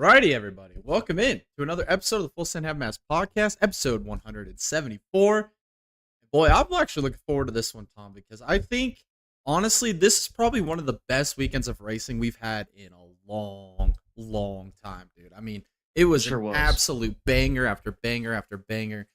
Alrighty, everybody. Welcome in to another episode of the Full Send Have Mast podcast, episode 174. Boy, I'm actually looking forward to this one, Tom, because I think, honestly, this is probably one of the best weekends of racing we've had in a long time, dude. I mean, it was Sure an was. absolute banger after banger after banger.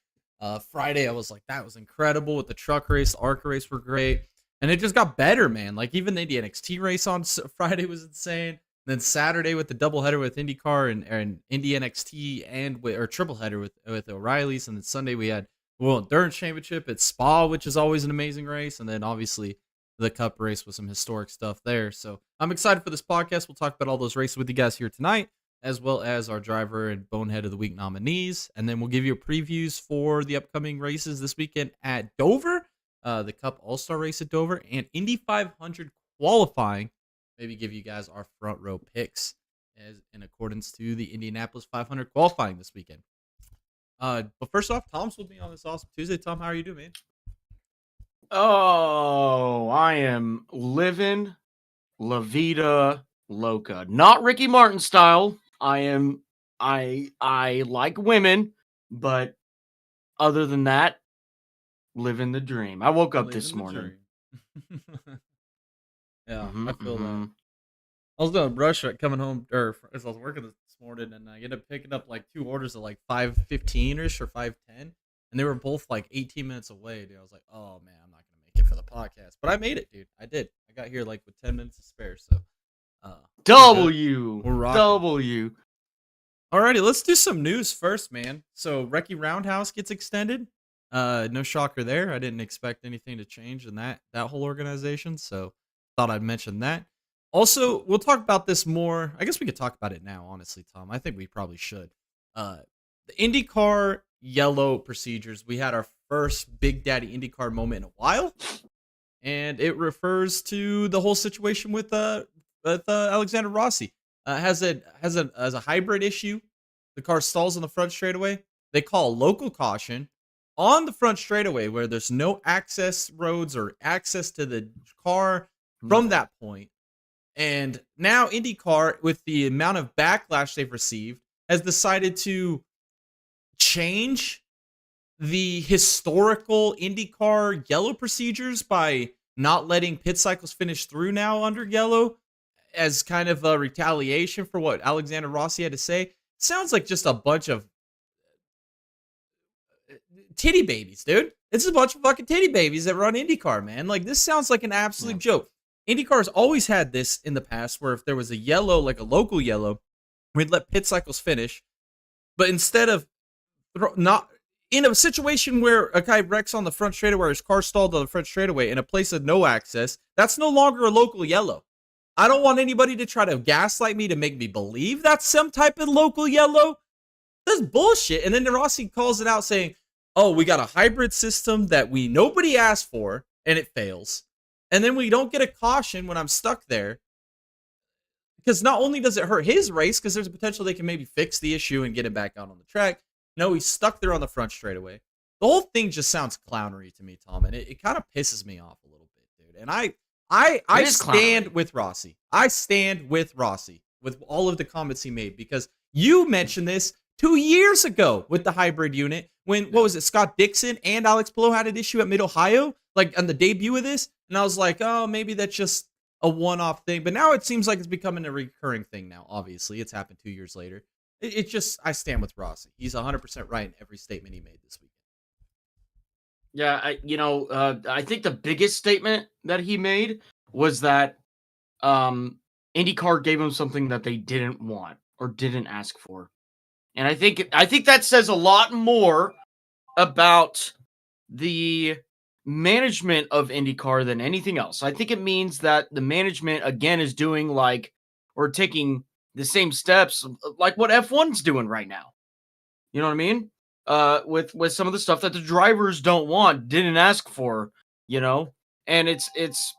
Friday, I was like, that was incredible with the truck race. The ARCA race were great. And it just got better, man. Like, even the Indy NXT race on Friday was insane. Then Saturday with the doubleheader with IndyCar and Indy NXT or tripleheader with O'Reilly's, and then Sunday we had the World Endurance Championship at Spa, which is always an amazing race, and then obviously the Cup race with some historic stuff there. So I'm excited for this podcast. We'll talk about all those races with you guys here tonight, as well as our driver and bonehead of the week nominees, and then we'll give you previews for the upcoming races this weekend at Dover, the Cup All-Star race at Dover, and Indy 500 qualifying. Maybe give you guys our front row picks as in accordance to the Indianapolis 500 qualifying this weekend. But first off, Tom's with me on this awesome Tuesday. Tom, how are you doing, man? Oh, I am living La Vida Loca. Not Ricky Martin style. I like women, but other than that, living the dream. I woke up this morning. Yeah, I feel that. I was doing a brush coming home, or as I was working this morning, and I ended up picking up like two orders at like 5:15ish or 5:10, and they were both like 18 minutes away, dude. I was like, oh man, I'm not gonna make it for the podcast, but I made it, dude. I did. I got here like with 10 minutes to spare, so W. Alrighty, let's do some news first, man. So Recce Roundhouse gets extended. No shocker there. I didn't expect anything to change in that whole organization, so thought I'd mention that. Also, we'll talk about this more. I guess we could talk about it now, honestly, Tom. I think we probably should. The IndyCar yellow procedures. We had our first Big Daddy IndyCar moment in a while, and it refers to the whole situation with Alexander Rossi. Has a hybrid issue. The car stalls on the front straightaway. They call a local caution on the front straightaway where there's no access roads or access to the car from that point. And now IndyCar, with the amount of backlash they've received, has decided to change the historical IndyCar yellow procedures by not letting pit cycles finish through now under yellow as kind of a retaliation for what Alexander Rossi had to say. Sounds like just a bunch of titty babies, dude. It's a bunch of fucking titty babies that run IndyCar, man. Like, this sounds like an absolute joke. IndyCar has always had this in the past where if there was a yellow, like a local yellow, we'd let pit cycles finish. But instead of not in a situation where a guy wrecks on the front straightaway or his car stalled on the front straightaway in a place of no access, that's no longer a local yellow. I don't want anybody to try to gaslight me to make me believe that's some type of local yellow. That's bullshit. And then Rossi calls it out saying, oh, we got a hybrid system that nobody asked for and it fails. And then we don't get a caution when I'm stuck there. Because not only does it hurt his race, because there's a potential they can maybe fix the issue and get it back out on the track. No, he's stuck there on the front straightaway. The whole thing just sounds clownery to me, Tom, and it kind of pisses me off a little bit, dude. And I stand with Rossi. I stand with Rossi with all of the comments he made, because you mentioned this 2 years ago with the hybrid unit when, what was it, Scott Dixon and Alex Palou had an issue at Mid-Ohio, like on the debut of this. And I was like, oh, maybe that's just a one-off thing. But now it seems like it's becoming a recurring thing now, obviously. It's happened 2 years later. It just, I stand with Rossi. He's 100% right in every statement he made this weekend. Yeah, I think the biggest statement that he made was that IndyCar gave him something that they didn't want or didn't ask for. And I think that says a lot more about the management of IndyCar than anything else. I think it means that the management, again, is doing or taking the same steps like what F1's doing right now. You know what I mean? With some of the stuff that the drivers don't want, didn't ask for, and it's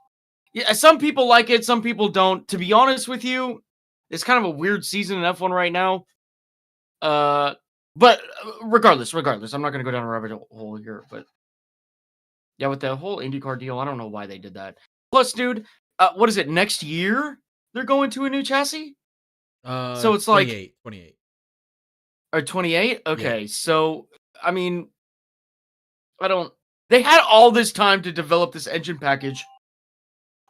yeah, some people like it, some people don't. To be honest with you, it's kind of a weird season in F1 right now. But regardless, I'm not going to go down a rabbit hole here, but yeah, with the whole IndyCar deal, I don't know why they did that. Plus, dude, what is it, next year they're going to a new chassis? So it's like 28, 28. or 28. Yeah. Okay, so I mean, I don't. They had all this time to develop this engine package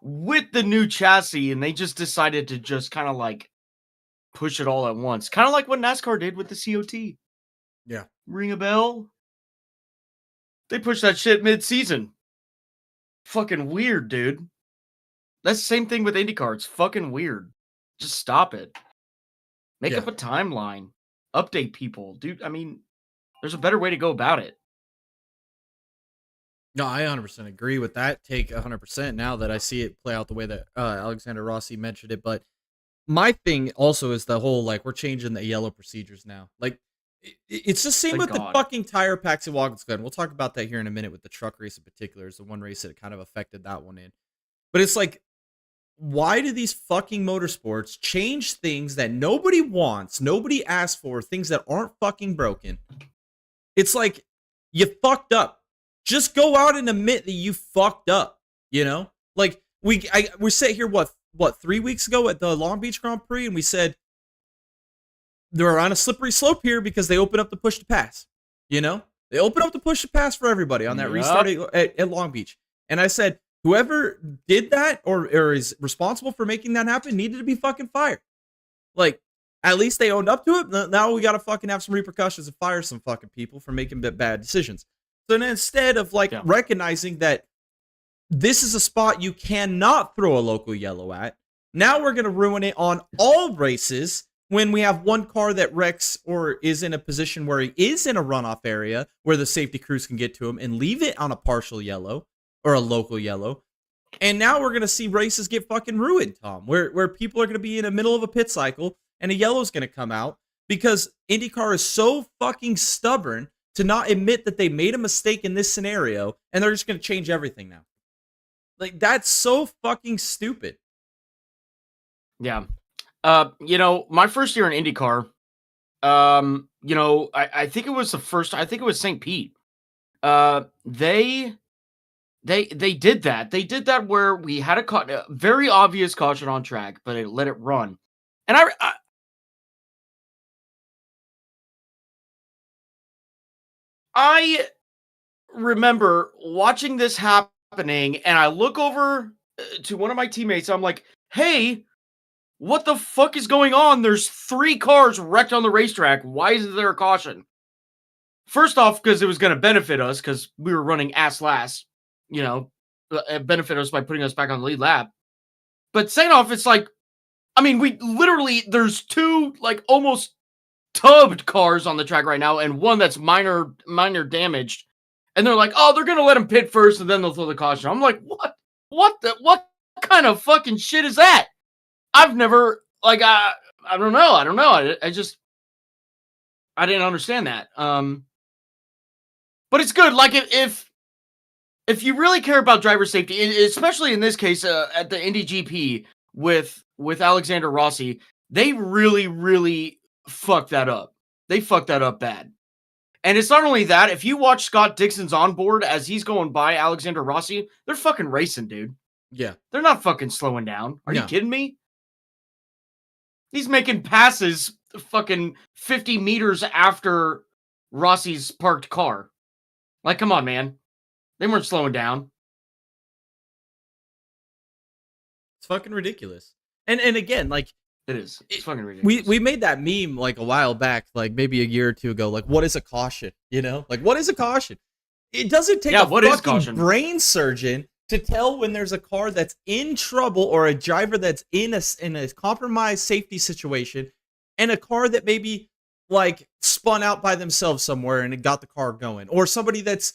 with the new chassis, and they just decided to just kind of like push it all at once, kind of like what NASCAR did with the COT. Yeah. Ring a bell? They pushed that shit mid-season. Fucking weird, dude. That's the same thing with IndyCar. It's fucking weird. Just stop it. Make Yeah. up a timeline. Update people. Dude, I mean, there's a better way to go about it. No, I 100% agree with that take 100% now that I see it play out the way that Alexander Rossi mentioned it. But my thing also is the whole, like, we're changing the yellow procedures now. Like, it's the same Thank with the God. fucking tire packs at Watkins. We'll talk about that here in a minute with the truck race in particular. Is the one race that kind of affected that one in. But it's like, why do these fucking motorsports change things that nobody wants, nobody asked for, things that aren't fucking broken? It's like, you fucked up. Just go out and admit that you fucked up, you know? Like, we sat here, what, 3 weeks ago at the Long Beach Grand Prix, and we said, they're on a slippery slope here because they open up the push to pass, you know? They open up the push to pass for everybody on that restart at Long Beach. And I said, whoever did that or is responsible for making that happen needed to be fucking fired. Like, at least they owned up to it. Now we got to fucking have some repercussions and fire some fucking people for making bad decisions. So then instead of recognizing that this is a spot you cannot throw a local yellow at, now we're going to ruin it on all races when we have one car that wrecks or is in a position where he is in a runoff area where the safety crews can get to him and leave it on a partial yellow or a local yellow. And now we're going to see races get fucking ruined, Tom, where people are going to be in the middle of a pit cycle and a yellow is going to come out because IndyCar is so fucking stubborn to not admit that they made a mistake in this scenario and they're just going to change everything now. Like, that's so fucking stupid. Yeah. My first year in IndyCar, I think it was I think it was St. Pete. They did that. They did that where we had a very obvious caution on track, but they let it run. And I remember watching this happening, and I look over to one of my teammates. I'm like, hey, what the fuck is going on? There's 3 cars wrecked on the racetrack. Why isn't there a caution? First off, because it was going to benefit us because we were running ass last, it benefit us by putting us back on the lead lap. But second off, it's like, I mean, there's 2 like almost tubbed cars on the track right now and one that's minor damaged. And they're like, oh, they're going to let him pit first and then they'll throw the caution. I'm like, what kind of fucking shit is that? I've never, like, I don't know. I didn't understand that. But it's good. Like, if you really care about driver safety, especially in this case, at the Indy GP with Alexander Rossi, they really, really fucked that up. They fucked that up bad. And it's not only that, if you watch Scott Dixon's onboard as he's going by Alexander Rossi, they're fucking racing, dude. Yeah. They're not fucking slowing down. Are you kidding me? He's making passes fucking 50 meters after Rossi's parked car. Like, come on, man. They weren't slowing down. It's fucking ridiculous. And again, like, it is. It's fucking ridiculous. We made that meme like a while back, like maybe a year or two ago. Like, what is a caution? Like, what is a caution? It doesn't take a fucking brain surgeon to tell when there's a car that's in trouble or a driver that's in a compromised safety situation and a car that maybe like spun out by themselves somewhere and it got the car going, or somebody that's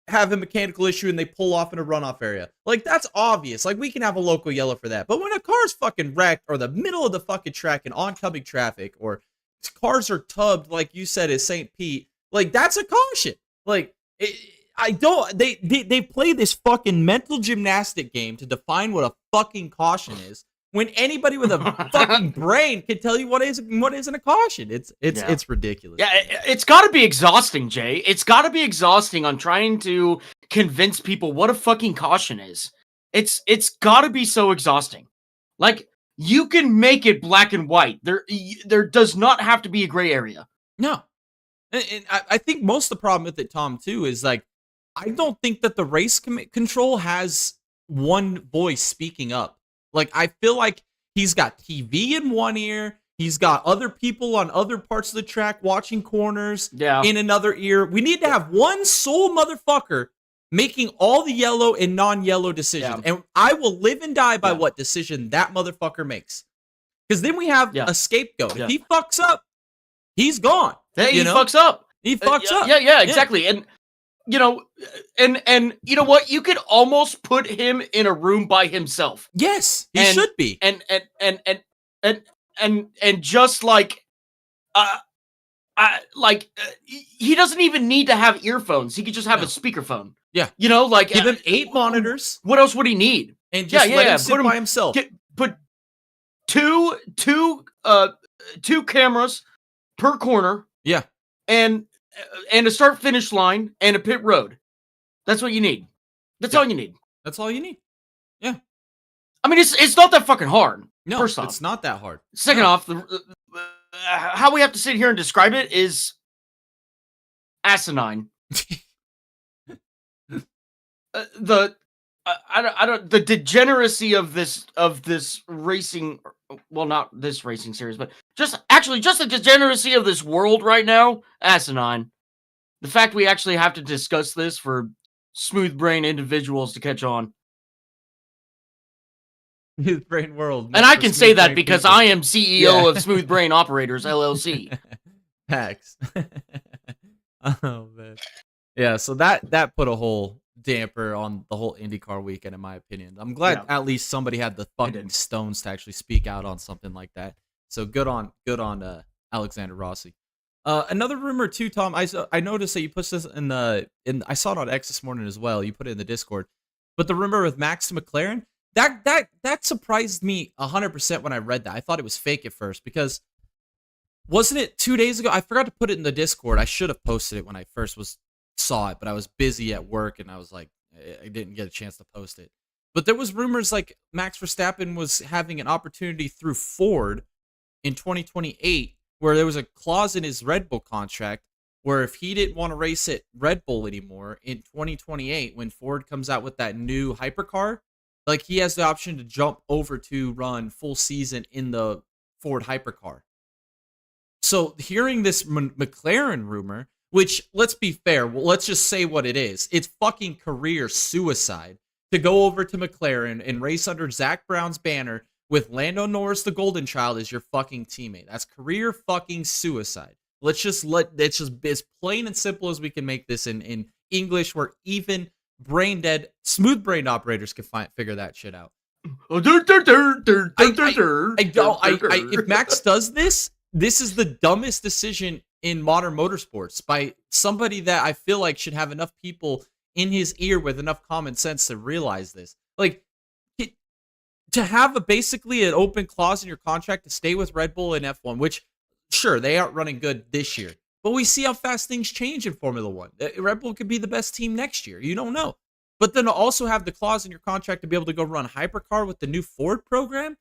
have a mechanical issue and they pull off in a runoff area. Like, that's obvious. Like, we can have a local yellow for that. But when a car's fucking wrecked or the middle of the fucking track in oncoming traffic, or cars are tubbed, like you said, at St. Pete, like, that's a caution. Like, they play this fucking mental gymnastic game to define what a fucking caution is, when anybody with a fucking brain can tell you what isn't a caution. It's ridiculous. Yeah, it's got to be exhausting, Jay. It's got to be exhausting on trying to convince people what a fucking caution is. It's got to be so exhausting. Like, you can make it black and white. There does not have to be a gray area. No. And I think most of the problem with it, Tom, too, is like, I don't think that the race control has one voice speaking up. Like, I feel like he's got TV in one ear. He's got other people on other parts of the track watching corners in another ear. We need to have one sole motherfucker making all the yellow and non-yellow decisions. And I will live and die by what decision that motherfucker makes. Because then we have a scapegoat. If he fucks up, he's gone. He fucks up. He fucks up. Yeah, exactly. And you know, and you know what? You could almost put him in a room by himself. Yes, he should be. And just like, he doesn't even need to have earphones. He could just have a speakerphone. Yeah, you know, like give him 8 monitors. What else would he need? And just let him sit by himself. Put two cameras per corner. Yeah, and a start finish line and a pit road. That's what you need. That's all you need. That's all you need. Yeah. I mean, it's not that fucking hard. No, first off, it's not that hard. Second off, how we have to sit here and describe it is asinine. The degeneracy of this racing, well, not this racing series, but just the degeneracy of this world right now, asinine. The fact we actually have to discuss this for smooth brain individuals to catch on. Smooth Brain World. And I can say that because I am CEO of Smooth Brain Operators, LLC. Hacks. Oh, man. Yeah, so that put a whole damper on the whole IndyCar weekend, in my opinion. I'm glad at least somebody had the fucking stones to actually speak out on something like that. So good on Alexander Rossi. Another rumor too, Tom. I noticed that you put this in I saw it on X this morning as well. You put it in the Discord. But the rumor with Max to McLaren, that surprised me 100% when I read that. I thought it was fake at first because wasn't it 2 days ago? I forgot to put it in the Discord. I should have posted it when I first saw it, but I was busy at work and I was like, I didn't get a chance to post it. But there was rumors like Max Verstappen was having an opportunity through Ford in 2028 where there was a clause in his Red Bull contract where if he didn't want to race at Red Bull anymore in 2028 when Ford comes out with that new hypercar, like he has the option to jump over to run full season in the Ford hypercar. So hearing this McLaren rumor, which let's be fair, well, let's just say what it is. It's fucking career suicide to go over to McLaren and race under Zach Brown's banner with Lando Norris, the golden child, as your fucking teammate. That's career fucking suicide. It's just as plain and simple as we can make this in English where even brain dead, smooth brain operators can figure that shit out. If Max does this is the dumbest decision in modern motorsports by somebody that I feel like should have enough people in his ear with enough common sense to realize this. Like, to have basically an open clause in your contract to stay with Red Bull in F1, which, sure, they aren't running good this year, but we see how fast things change in Formula One. Red Bull could be the best team next year. You don't know. But then to also have the clause in your contract to be able to go run hypercar with the new Ford program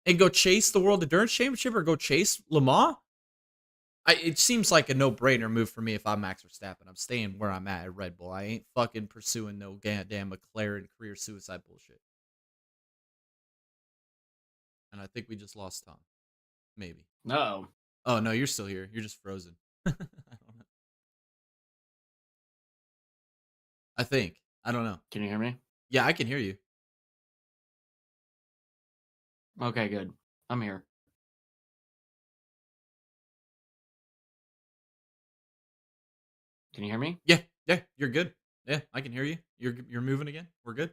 and go chase the World Endurance Championship or go chase Le Mans, it seems like a no-brainer move for me if I'm Max Verstappen. I'm staying where I'm at Red Bull. I ain't fucking pursuing no damn McLaren career suicide bullshit. And I think we just lost Tom. Maybe. No. Oh, no, you're still here. You're just frozen. I don't know. I think. I don't know. Can you hear me? Yeah, I can hear you. Okay, good. I'm here. Can you hear me? Yeah, you're good. Yeah, I can hear you. You're moving again. We're good.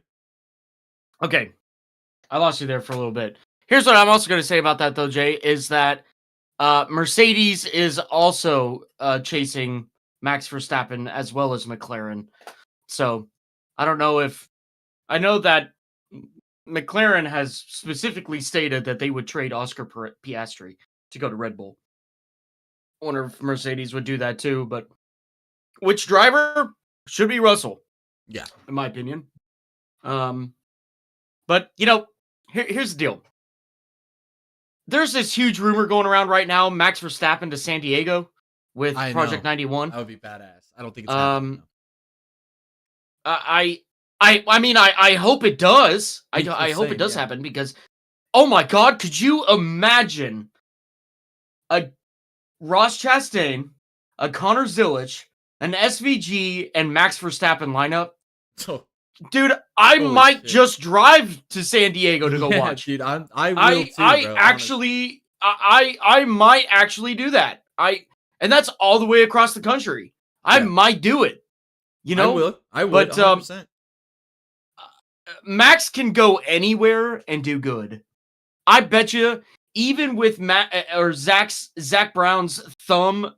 Okay. I lost you there for a little bit. Here's what I'm also going to say about that, though, Jay, is that Mercedes is also chasing Max Verstappen as well as McLaren. So I don't know if... I know that McLaren has specifically stated that they would trade Oscar Piastri to go to Red Bull. I wonder if Mercedes would do that too, but which driver? Should be Russell. Yeah. In my opinion. But, you know, here's the deal. there's this huge rumor going around right now, Max Verstappen to San Diego with I Project know. 91. That would be badass. I don't think it's happening. I mean, I hope it does. I hope it does happen because, oh my God, could you imagine a Ross Chastain, a Connor Zilic, an SVG, and Max Verstappen lineup? Oh, dude, I might shit. just drive to San Diego to go watch. Dude, I will too, bro. I might actually do that. And that's all the way across the country. I might do it. You know, I would. But 100%. Max can go anywhere and do good. I bet you, even with Zach Brown's thumb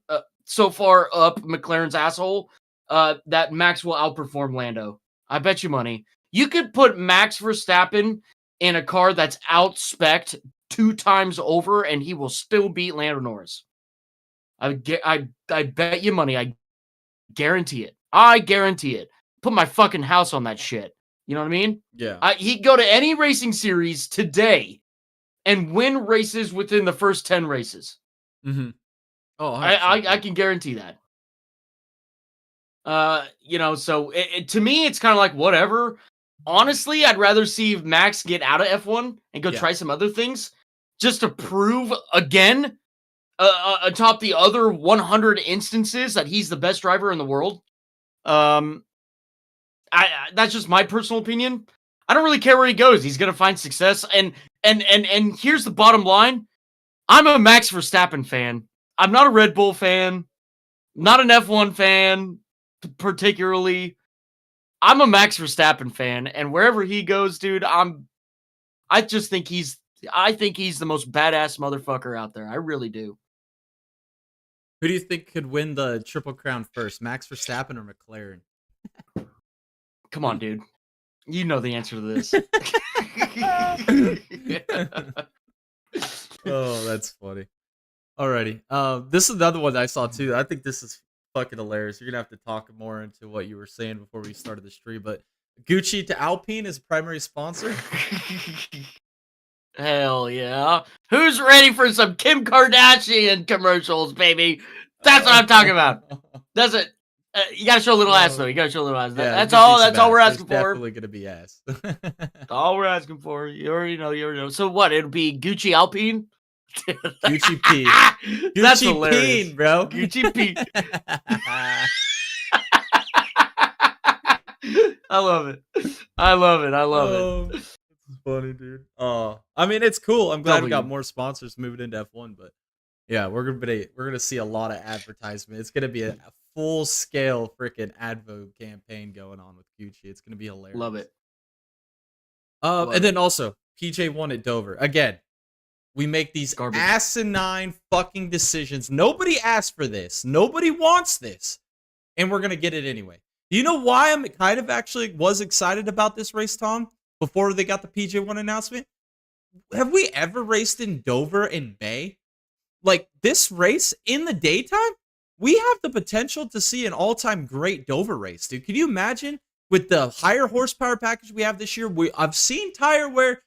so far up McLaren's asshole, that Max will outperform Lando. I bet you money. You could put Max Verstappen in a car that's out-spec'd 2 times over, and he will still beat Lando Norris. I bet you money. I guarantee it. I guarantee it. Put my fucking house on that shit. You know what I mean? Yeah. He'd go to any racing series today and win races within the first 10 races. Mm-hmm. Oh, I can guarantee that. So to me, it's kind of like whatever. Honestly, I'd rather see Max get out of F1 and go try some other things just to prove again, atop the other 100 instances that he's the best driver in the world. That's just my personal opinion. I don't really care where he goes. He's going to find success. And here's the bottom line. I'm a Max Verstappen fan. I'm not a Red Bull fan. Not an F1 fan, particularly. I'm a Max Verstappen fan. And wherever he goes, dude, I think he's the most badass motherfucker out there. I really do. Who do you think could win the Triple Crown first, Max Verstappen or McLaren? Come on, dude. You know the answer to this. Oh, that's funny. Alrighty. This is another one I saw too. I think this is fucking hilarious. You're gonna have to talk more into what you were saying before we started the stream, but Gucci to Alpine is primary sponsor. Hell yeah. Who's ready for some Kim Kardashian commercials, baby? That's what I'm talking about. That's it. You gotta show a little ass, though. You gotta show a little ass. Yeah, that's all we're asking for. Definitely gonna be ass. All we're asking for. You already know. So what? It'll be Gucci Alpine? Gucci P. That's Gucci hilarious. P, bro. Gucci P. I love it. It's funny, dude. I mean, it's cool. I'm glad we got more sponsors moving into F1, but yeah, we're gonna see a lot of advertisement. It's gonna be a full scale freaking advo campaign going on with Gucci. It's gonna be hilarious. Love it. And then also PJ1 at Dover again. We make these asinine fucking decisions. Nobody asked for this. Nobody wants this, and we're gonna get it anyway. Do you know why I'm kind of actually was excited about this race, Tom? Before they got the PJ1 announcement, have we ever raced in Dover in May? Like this race in the daytime, we have the potential to see an all-time great Dover race, dude. Can you imagine with the higher horsepower package we have this year? I've seen tire wear.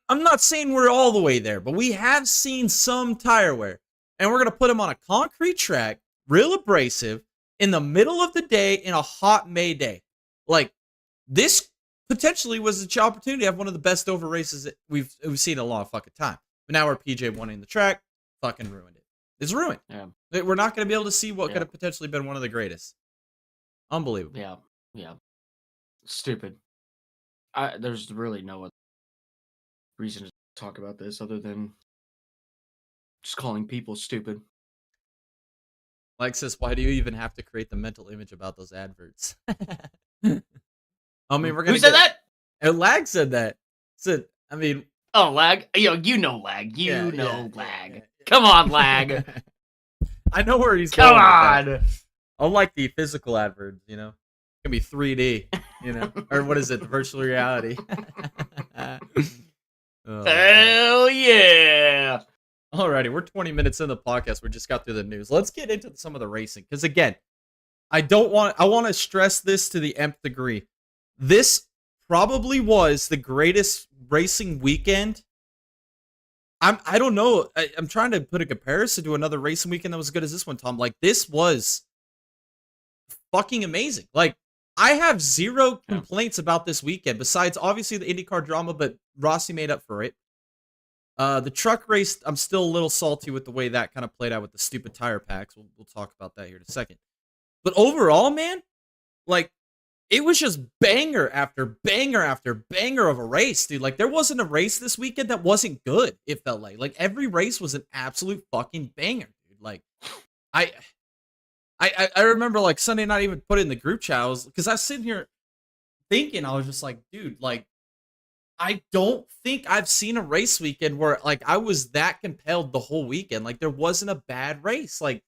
I'm not saying we're all the way there, but we have seen some tire wear, and we're gonna put them on a concrete track, real abrasive, in the middle of the day in a hot May day. Like this potentially was the opportunity to have one of the best Dover races that we've seen in a long fucking time. But now we're PJ1 in the track, fucking ruined it. It's ruined. Yeah. We're not going to be able to see what could have potentially been one of the greatest. Unbelievable. Yeah. Stupid. There's really no other reason to talk about this other than just calling people stupid. Like says, why do you even have to create the mental image about those adverts? I mean, we're gonna. Who said that? Lag said that. I mean. Oh, Lag. You know Lag. You know Lag. Yeah. Come on, Lag. I know where he's going. Come on. Unlike the physical adverts, you know, it can be 3D, you know, or what is it? The virtual reality. Hell yeah. Alrighty, we're 20 minutes in the podcast. We just got through the news. Let's get into some of the racing. Because again, I want to stress this to the nth degree. This probably was the greatest racing weekend I don't know. I'm trying to put a comparison to another racing weekend that was as good as this one, Tom. Like, this was fucking amazing. Like, I have zero complaints about this weekend, besides obviously the IndyCar drama, but Rossi made up for it. The truck race, I'm still a little salty with the way that kind of played out with the stupid tire packs. We'll talk about that here in a second. But overall, man, like, it was just banger after banger after banger of a race, dude. Like, there wasn't a race this weekend that wasn't good, it felt like. Like, every race was an absolute fucking banger, dude. Like, I remember, like, Sunday night, even put it in the group chat, because I was sitting here thinking, I was just like, dude, like, I don't think I've seen a race weekend where, like, I was that compelled the whole weekend. Like, there wasn't a bad race. Like,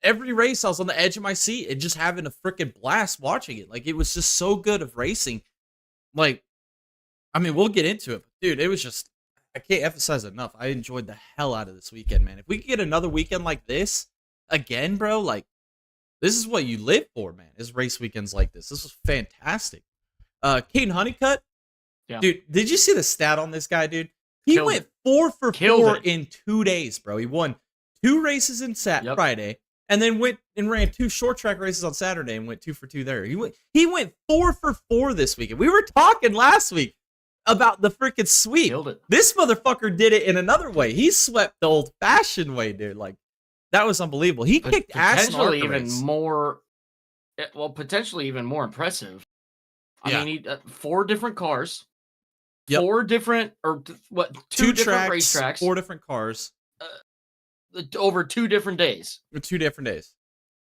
every race I was on the edge of my seat and just having a freaking blast watching it. Like, it was just so good of racing. Like, I mean, we'll get into it, but dude, it was just, I can't emphasize it enough. I enjoyed the hell out of this weekend, man. If we could get another weekend like this again, bro, like, this is what you live for, man, is race weekends like this. This was fantastic. Caden Honeycutt, dude, did you see the stat on this guy, dude? He went 4 for 4 in 2 days, bro. He won 2 races in Friday, and then went and ran 2 short track races on Saturday and went 2 for 2 there. He went 4 for 4 this weekend. We were talking last week about the freaking sweep. Killed it. This motherfucker did it in another way. He swept the old-fashioned way, dude. Like, that was unbelievable. He kicked ass in potentially even more. Well, potentially even more impressive. I mean, he 4 different cars, 4 different, or what? 2 different racetracks, 4 different cars, over 2 different days. 2 different days.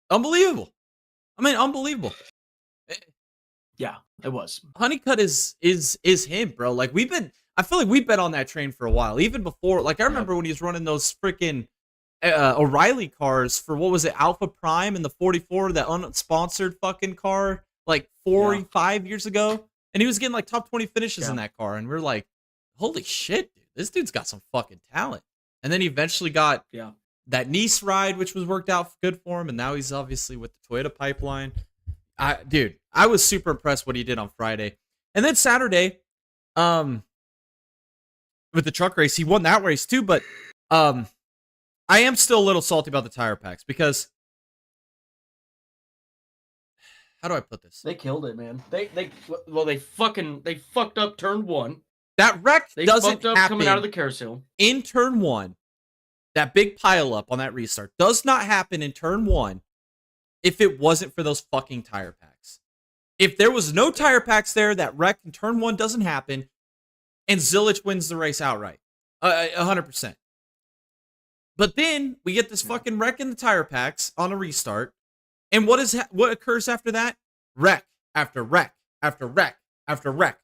Unbelievable. I mean, unbelievable. Yeah, it was. Honeycutt is him, bro. Like, I feel like we've been on that train for a while. Even before, like, I remember when he was running those freaking O'Reilly cars for, what was it, Alpha Prime in the 44, that unsponsored fucking car, like 5 years ago. And he was getting like top 20 finishes in that car. And we're like, holy shit, dude, this dude's got some fucking talent. And then he eventually got that Nice ride, which was worked out good for him. And now he's obviously with the Toyota pipeline. Dude, I was super impressed what he did on Friday. And then Saturday, with the truck race, he won that race too. But I am still a little salty about the tire packs, because, how do I put this? They killed it, man. They fucked up turn 1. That wreck doesn't happen coming out of the carousel in turn 1. That big pile up on that restart does not happen in turn 1 if it wasn't for those fucking tire packs. If there was no tire packs there, that wreck in turn 1 doesn't happen, and Zilich wins the race outright. 100%. But then we get this fucking wreck in the tire packs on a restart. And what occurs after that? Wreck after wreck after wreck after wreck.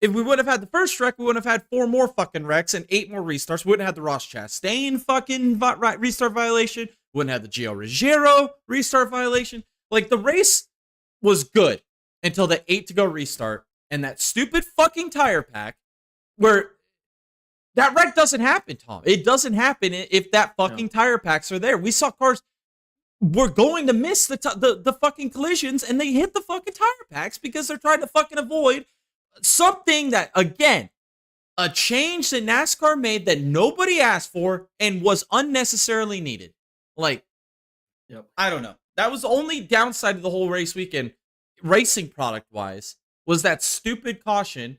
If we would have had the first wreck, we would have had 4 more fucking wrecks and 8 more restarts. We wouldn't have had the Ross Chastain fucking restart violation. We wouldn't have the Gio Ruggiero restart violation. Like, the race was good until the 8 to go restart and that stupid fucking tire pack, where that wreck doesn't happen, Tom. It doesn't happen if that fucking tire packs are there. We saw cars were going to miss the fucking collisions, and they hit the fucking tire packs because they're trying to fucking avoid something that, again, a change that NASCAR made that nobody asked for and was unnecessarily needed. Like, I don't know. That was the only downside of the whole race weekend, racing product-wise, was that stupid caution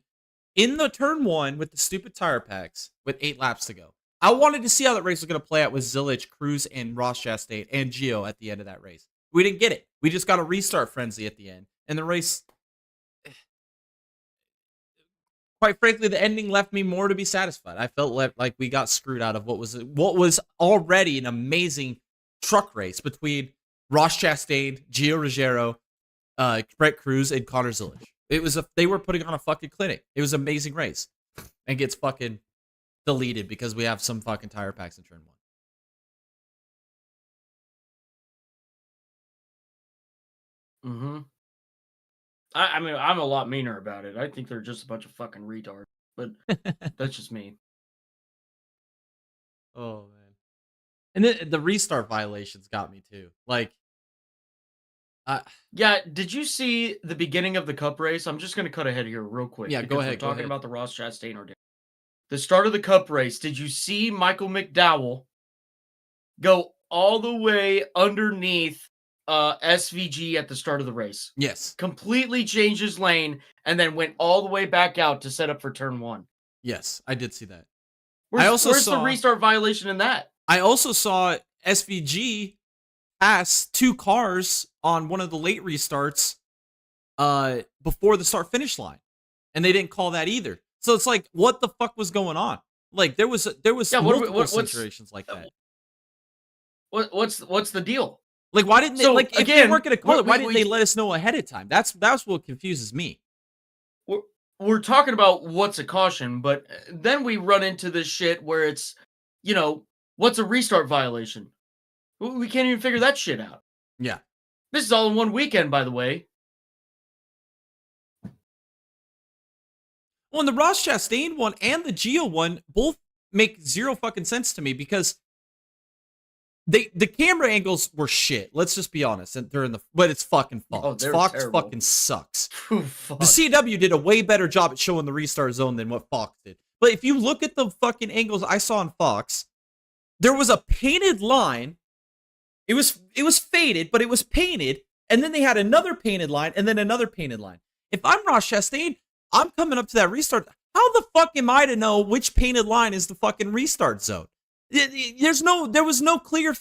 in the turn 1 with the stupid tire packs with 8 laps to go. I wanted to see how that race was going to play out with Zilich, Cruz, and Ross Chastain and Gio at the end of that race. We didn't get it. We just got a restart frenzy at the end. And the race, quite frankly, the ending left me more to be satisfied. I felt like we got screwed out of what was already an amazing truck race between Ross Chastain, Gio Ruggiero, Brett Cruz, and Connor Zilich. They were putting on a fucking clinic. It was an amazing race. And gets fucking deleted because we have some fucking tire packs in turn 1. Mm-hmm. I mean, I'm a lot meaner about it. I think they're just a bunch of fucking retards, but that's just me. Oh, man. And then the restart violations got me too. Like, yeah, did you see the beginning of the Cup race? I'm just going to cut ahead here real quick. Yeah, go ahead. We're talking about the Ross Chastain ordeal. the start of the Cup race, did you see Michael McDowell go all the way underneath SVG at the start of the race? Yes. Completely changed his lane and then went all the way back out to set up for turn 1. Yes, I did see that. Where's the restart violation in that? I also saw SVG pass 2 cars on one of the late restarts before the start finish line, and they didn't call that either. So it's like, what the fuck was going on? Like there was multiple situations like that. What's the deal? Like, why didn't they, like, if they weren't going to call it, why didn't they let us know ahead of time? That's what confuses me. We're talking about what's a caution, but then we run into this shit where it's, what's a restart violation? We can't even figure that shit out. Yeah. This is all in one weekend, by the way. Well, and the Ross Chastain one and the Gio one both make zero fucking sense to me because the camera angles were shit. Let's just be honest. And but it's fucking Fox. Fox terrible. Fucking sucks. The CW did a way better job at showing the restart zone than what Fox did. But if you look at the fucking angles I saw on Fox, there was a painted line. It was faded, but it was painted, and then they had another painted line, and then another painted line. If I'm Ross Chastain, I'm coming up to that restart. How the fuck am I to know which painted line is the fucking restart zone? There was no clear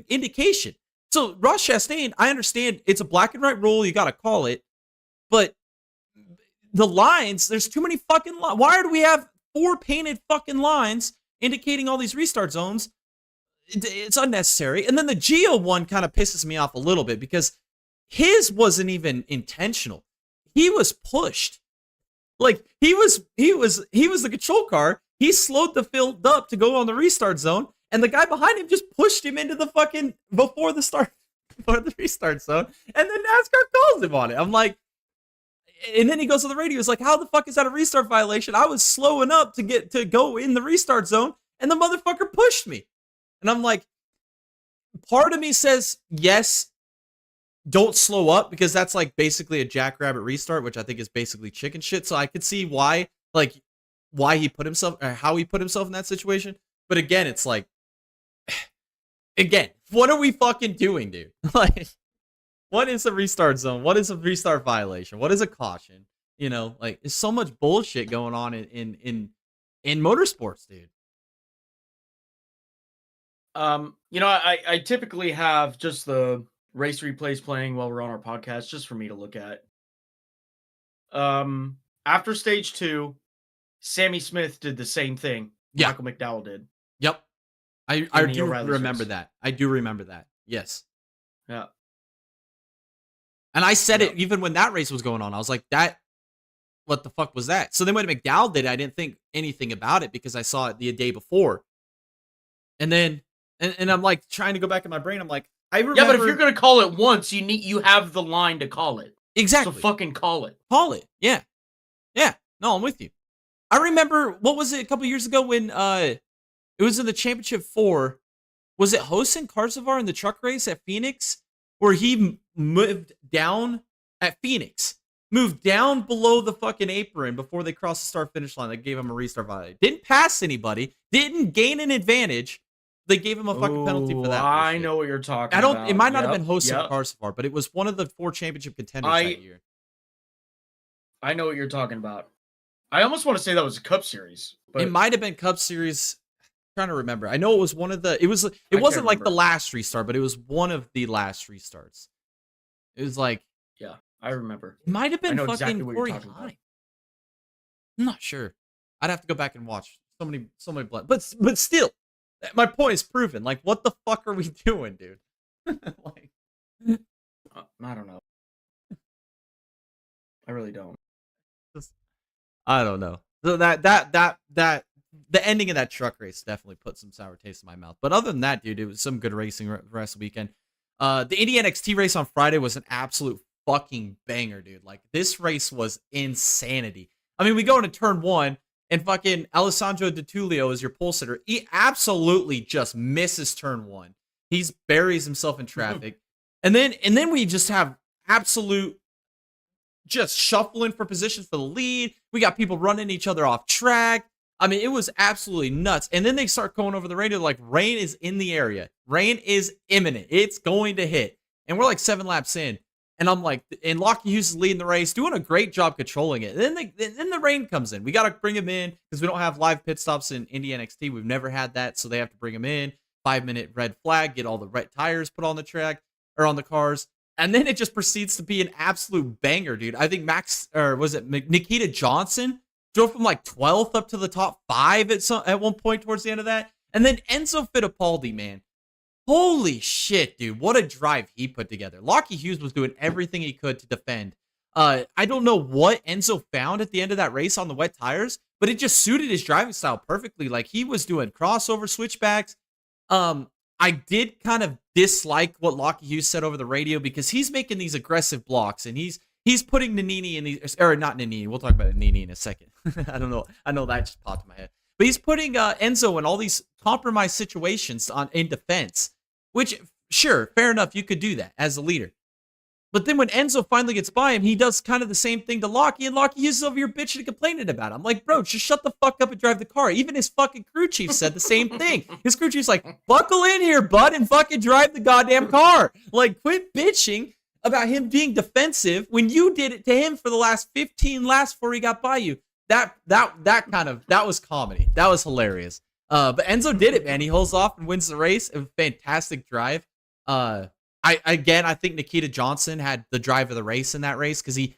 indication. So Ross Chastain, I understand it's a black and white rule. You got to call it, but the lines, there's too many fucking lines. Why do we have 4 painted fucking lines indicating all these restart zones? It's unnecessary. And then the Gio one kind of pisses me off a little bit because his wasn't even intentional. He was pushed. Like he was the control car. He slowed the field up to go on the restart zone, and the guy behind him just pushed him into the fucking before the restart zone, and then NASCAR calls him on it. I'm like, and then he goes to the radio. He's like, "How the fuck is that a restart violation? I was slowing up to go in the restart zone, and the motherfucker pushed me." And I'm like, part of me says yes, don't slow up because that's like basically a jackrabbit restart, which I think is basically chicken shit. So I could see why he put himself or how he put himself in that situation. But again, it's like, what are we fucking doing, dude? Like, what is a restart zone? What is a restart violation? What is a caution? Like there's so much bullshit going on in motorsports, dude. I typically have just the race replays playing while we're on our podcast, just for me to look at. After stage 2, Sammy Smith did the same thing. Yeah. Michael McDowell did. Yep. I do remember that. I do remember that. Yes. Yeah. And I said it even when that race was going on. I was like, what the fuck was that? So then when McDowell did it, I didn't think anything about it because I saw it the day before. And then, and I'm like trying to go back in my brain. I'm like, I remember. Yeah, but if you're going to call it once, you have the line to call it. Exactly. So fucking call it. Call it. Yeah. Yeah. No, I'm with you. I remember, what was it, a couple years ago when it was in the Championship 4. Was it Hosen Karsavar in the truck race at Phoenix? Where he moved down at Phoenix. Moved down below the fucking apron before they crossed the start finish line. They gave him a restart violation. Didn't pass anybody. Didn't gain an advantage. They gave him a fucking penalty for that. I know what you're talking about. It might not have been Hosen Karsavar, but it was one of the 4 championship contenders that year. I know what you're talking about. I almost want to say that was a Cup Series. But it might have been Cup Series. I'm trying to remember. I know it was one of the. It wasn't like the last restart, but it was one of the last restarts. It was like. Yeah, I remember. It might have been fucking exactly Corey Hine. I'm not sure. I'd have to go back and watch so many blood. But still, my point is proven. Like, what the fuck are we doing, dude? Like, I don't know. I really don't. I don't know. So that the ending of that truck race definitely put some sour taste in my mouth. But other than that, dude, it was some good racing rest of the weekend. The Indy NXT race on Friday was an absolute fucking banger, dude. Like, this race was insanity. I mean, we go into turn 1 and fucking Alessandro Di Tullio is your pole sitter. He absolutely just misses turn 1. He buries himself in traffic. And then we just have absolute just shuffling for positions for the lead. We got people running each other off track. I mean, it was absolutely nuts. And then they start going over the radio like, rain is in the area. Rain is imminent. It's going to hit. And we're like 7 laps in. And I'm like, and Lockie Hughes is leading the race, doing a great job controlling it. And then the rain comes in. We got to bring him in because we don't have live pit stops in Indy NXT. We've never had that. So they have to bring him in. 5-minute red flag, get all the red tires put on the track or on the cars. And then it just proceeds to be an absolute banger, dude. I think Nikita Johnson drove from like 12th up to the top 5 at one point towards the end of that. And then Enzo Fittipaldi, man. Holy shit, dude. What a drive he put together. Lockie Hughes was doing everything he could to defend. I don't know what Enzo found at the end of that race on the wet tires, but it just suited his driving style perfectly. Like, he was doing crossover switchbacks. I did kind of dislike what Lockie Hughes said over the radio because he's making these aggressive blocks and he's putting Nannini in these, or not Nannini. We'll talk about Nannini in a second. I don't know. I know that just popped in my head. But he's putting Enzo in all these compromised situations in defense, which, sure, fair enough. You could do that as a leader. But then when Enzo finally gets by him, he does kind of the same thing to Lockie, and Lockie is over here bitching and complaining about it. I'm like, bro, just shut the fuck up and drive the car. Even his fucking crew chief said the same thing. His crew chief's like, buckle in here, bud, and fucking drive the goddamn car. Like, quit bitching about him being defensive when you did it to him for the last 15 laps before he got by you. That was comedy. That was hilarious. But Enzo did it, man. He holds off and wins the race. A fantastic drive. I think Nikita Johnson had the drive of the race in that race because he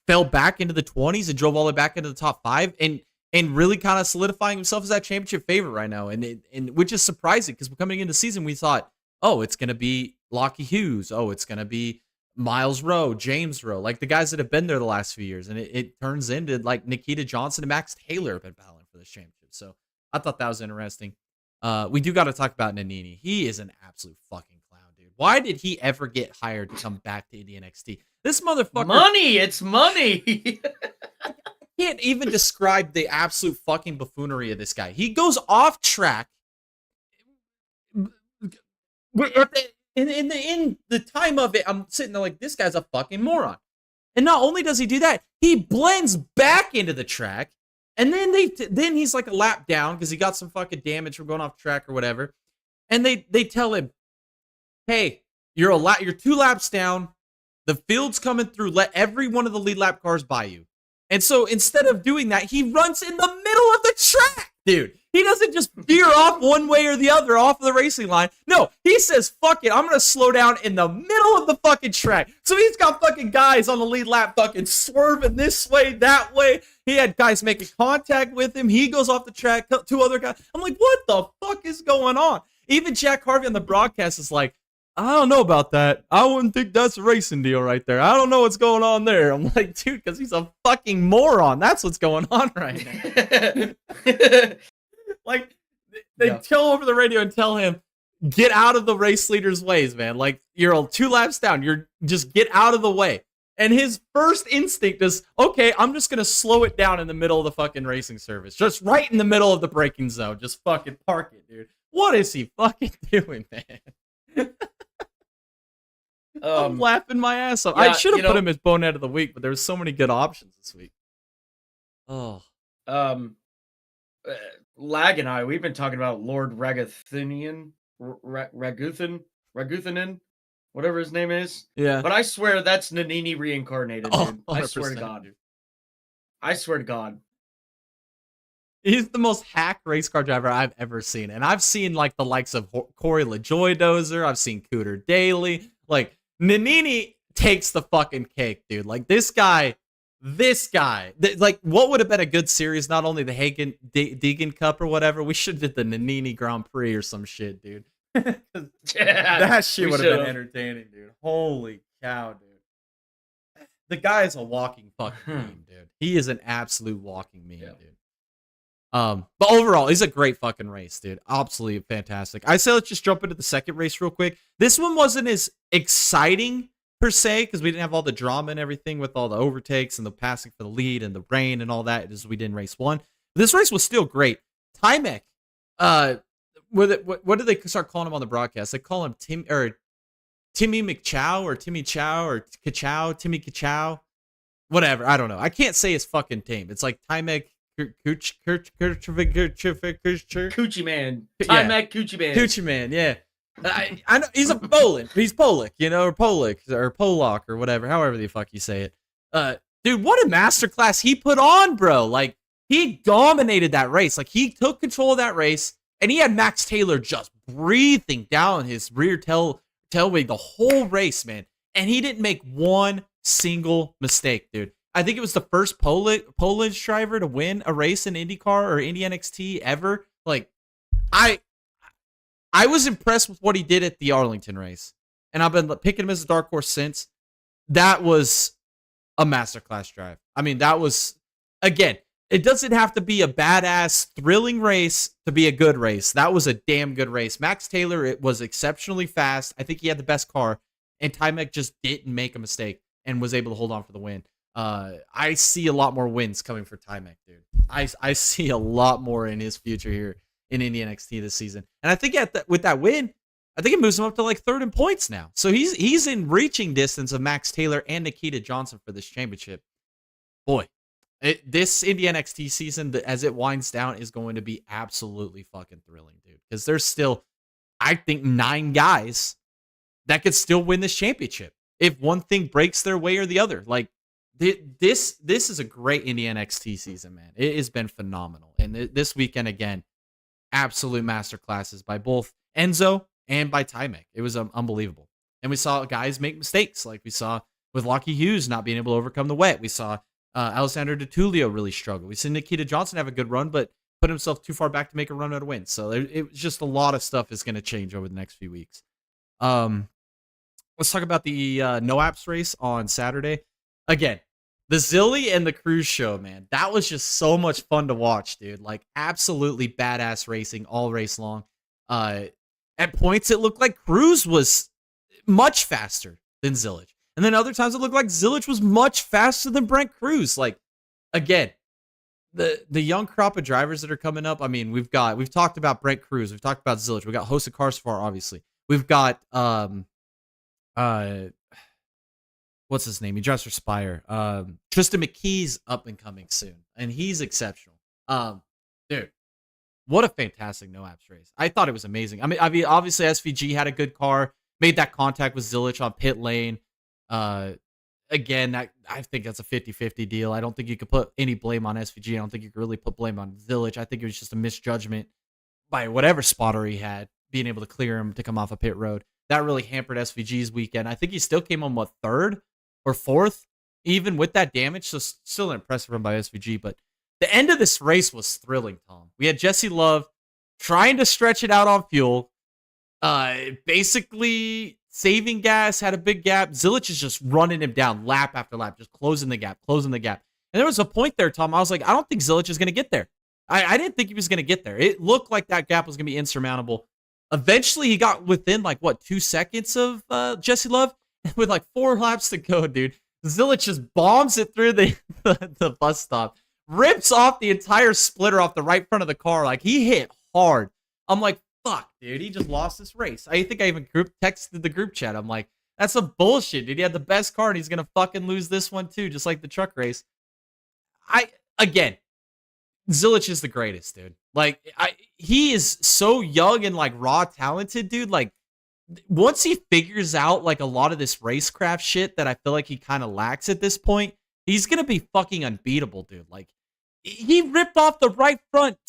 fell back into the 20s and drove all the way back into the top 5 and really kind of solidifying himself as that championship favorite right now. And which is surprising because coming into the season, we thought, oh, it's going to be Lockie Hughes. Oh, it's going to be Miles Rowe, James Rowe, like the guys that have been there the last few years. And it turns into like Nikita Johnson and Max Taylor have been battling for this championship. So I thought that was interesting. We do got to talk about Nannini. He is an absolute fucking clown, dude. Why did he ever get hired to come back to Indy NXT? This motherfucker. Money. It's money. I can't even describe the absolute fucking buffoonery of this guy. He goes off track. In the time of it, I'm sitting there like, this guy's a fucking moron. And not only does he do that, he blends back into the track. And then then he's like a lap down because he got some fucking damage from going off track or whatever. And they tell him, hey, you're 2 laps down. The field's coming through. Let every one of the lead lap cars by you. And so instead of doing that, he runs in the middle of the track, dude. He doesn't just veer off one way or the other off of the racing line. No, he says, fuck it, I'm going to slow down in the middle of the fucking track. So he's got fucking guys on the lead lap fucking swerving this way, that way. He had guys making contact with him. He goes off the track, 2 other guys. I'm like, what the fuck is going on? Even Jack Harvey on the broadcast is like, I don't know about that. I wouldn't think that's a racing deal right there. I don't know what's going on there. I'm like, dude, because he's a fucking moron. That's what's going on right now. Like, they tell over the radio and tell him, get out of the race leader's ways, man. Like, you're 2 laps down. You're just get out of the way. And his first instinct is, okay, I'm just going to slow it down in the middle of the fucking racing service. Just right in the middle of the braking zone. Just fucking park it, dude. What is he fucking doing, man? I'm laughing my ass off. I should have put him as bonehead of the week, but there was so many good options this week. Oh. Lag and I, we've been talking about Lord Ragathunian, Raguthanen, whatever his name is. Yeah. But I swear that's Nannini reincarnated, dude. I swear to God. Dude. I swear to God. He's the most hack race car driver I've ever seen. And I've seen like the likes of Corey LaJoy Dozer. I've seen Cooter Daly. Like, Nannini takes the fucking cake, dude. Like, this guy, like, what would have been a good series? Not only the Deegan Cup or whatever. We should have did the Nannini Grand Prix or some shit, dude. That shit would have been entertaining, dude. Holy cow, dude. The guy is a walking fucking meme, dude. He is an absolute walking meme, dude. But overall, it's a great fucking race, dude. Absolutely fantastic. I say let's just jump into the second race real quick. This one wasn't as exciting per se because we didn't have all the drama and everything with all the overtakes and the passing for the lead and the rain and all that as we did in race 1. But this race was still great. Timek, what did they start calling him on the broadcast? They call him Timmy McCow or Timmy Chow or Kachow, Timmy Kachow, whatever. I don't know. I can't say his fucking name. It's like Timek Coochie Man. Yeah. Timac Coochie Man. Coochie Man, yeah. I know he's a Poland. He's Polish, or Polish or Polak or whatever, however the fuck you say it. Dude, what a masterclass he put on, bro. Like, he dominated that race. Like, he took control of that race, and he had Max Taylor just breathing down his rear tailway the whole race, man. And he didn't make one single mistake, dude. I think it was the first Polish driver to win a race in IndyCar or Indy NXT ever. Like, I was impressed with what he did at the Arlington race, and I've been picking him as a dark horse since. That was a masterclass drive. I mean, that was, again, it doesn't have to be a badass, thrilling race to be a good race. That was a damn good race. Max Taylor, it was exceptionally fast. I think he had the best car, and Timac just didn't make a mistake and was able to hold on for the win. I see a lot more wins coming for Timac, dude. I see a lot more in his future here in Indy NXT this season. And I think with that win, I think it moves him up to like third in points now. So he's in reaching distance of Max Taylor and Nikita Johnson for this championship. Boy, this Indy NXT season, as it winds down, is going to be absolutely fucking thrilling, dude. Because there's still, I think, 9 guys that could still win this championship if one thing breaks their way or the other. Like, this is a great Indy NXT season, man. It has been phenomenal. And this weekend, again, absolute masterclasses by both Enzo and by Timac. It was unbelievable. And we saw guys make mistakes, like we saw with Lockie Hughes not being able to overcome the wet. We saw Alessandro Di Tullio really struggle. We saw Nikita Johnson have a good run, but put himself too far back to make a run out of win. So it was just a lot of stuff is going to change over the next few weeks. Let's talk about the No Apps race on Saturday. Again, the Zilly and the Cruise show, man. That was just so much fun to watch, dude. Like, absolutely badass racing all race long. At points, it looked like Cruise was much faster than Zillage. And then other times, it looked like Zillage was much faster than Brent Cruz. Like, again, the young crop of drivers that are coming up. I mean, we've talked about Brent Cruz. We've talked about Zillage. We've got Jose Carsfar, obviously. We've got, what's his name? He drives for Spire. Tristan McKee's up and coming soon, and he's exceptional. Dude, what a fantastic No Apps race. I thought it was amazing. I mean, obviously SVG had a good car, made that contact with Zillage on pit lane. Again, I think that's a 50-50 deal. I don't think you could put any blame on SVG. I don't think you could really put blame on Zillage. I think it was just a misjudgment by whatever spotter he had, being able to clear him to come off a pit road. That really hampered SVG's weekend. I think he still came on, third or fourth, even with that damage. So still an impressive run by SVG. But the end of this race was thrilling, Tom. We had Jesse Love trying to stretch it out on fuel, basically saving gas, had a big gap. Zillage is just running him down lap after lap, just closing the gap. And there was a point there, Tom, I was like, I don't think Zillage is going to get there. I didn't think he was going to get there. It looked like that gap was going to be insurmountable. Eventually, he got within 2 seconds of Jesse Love with 4 laps to go, dude. Zillage just bombs it through the bus stop, rips off the entire splitter off the right front of the car. Like, he hit hard. I'm like, fuck, dude, he just lost this race. I think I even texted the group chat. I'm like, that's some bullshit, dude. He had the best car, and he's gonna fucking lose this one too, just like the truck race. Again, Zillage is the greatest, dude. He is so young and raw talented, dude. Like, once he figures out a lot of this racecraft shit that I feel like he kind of lacks at this point, he's gonna be fucking unbeatable, dude. Like, he ripped off the right front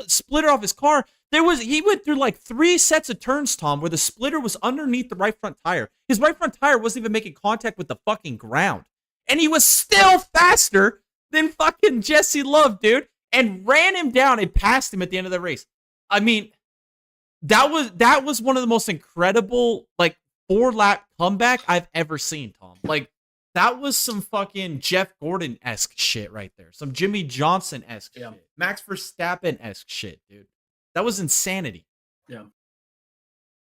splitter off his car. He went through 3 sets of turns, Tom, where the splitter was underneath the right front tire. His right front tire wasn't even making contact with the fucking ground. And he was still faster than fucking Jesse Love, dude, and ran him down and passed him at the end of the race. I mean, that was one of the most incredible 4-lap comeback I've ever seen, Tom. That was some fucking Jeff Gordon-esque shit right there. Some Jimmy Johnson-esque shit. Max Verstappen-esque shit, dude. That was insanity.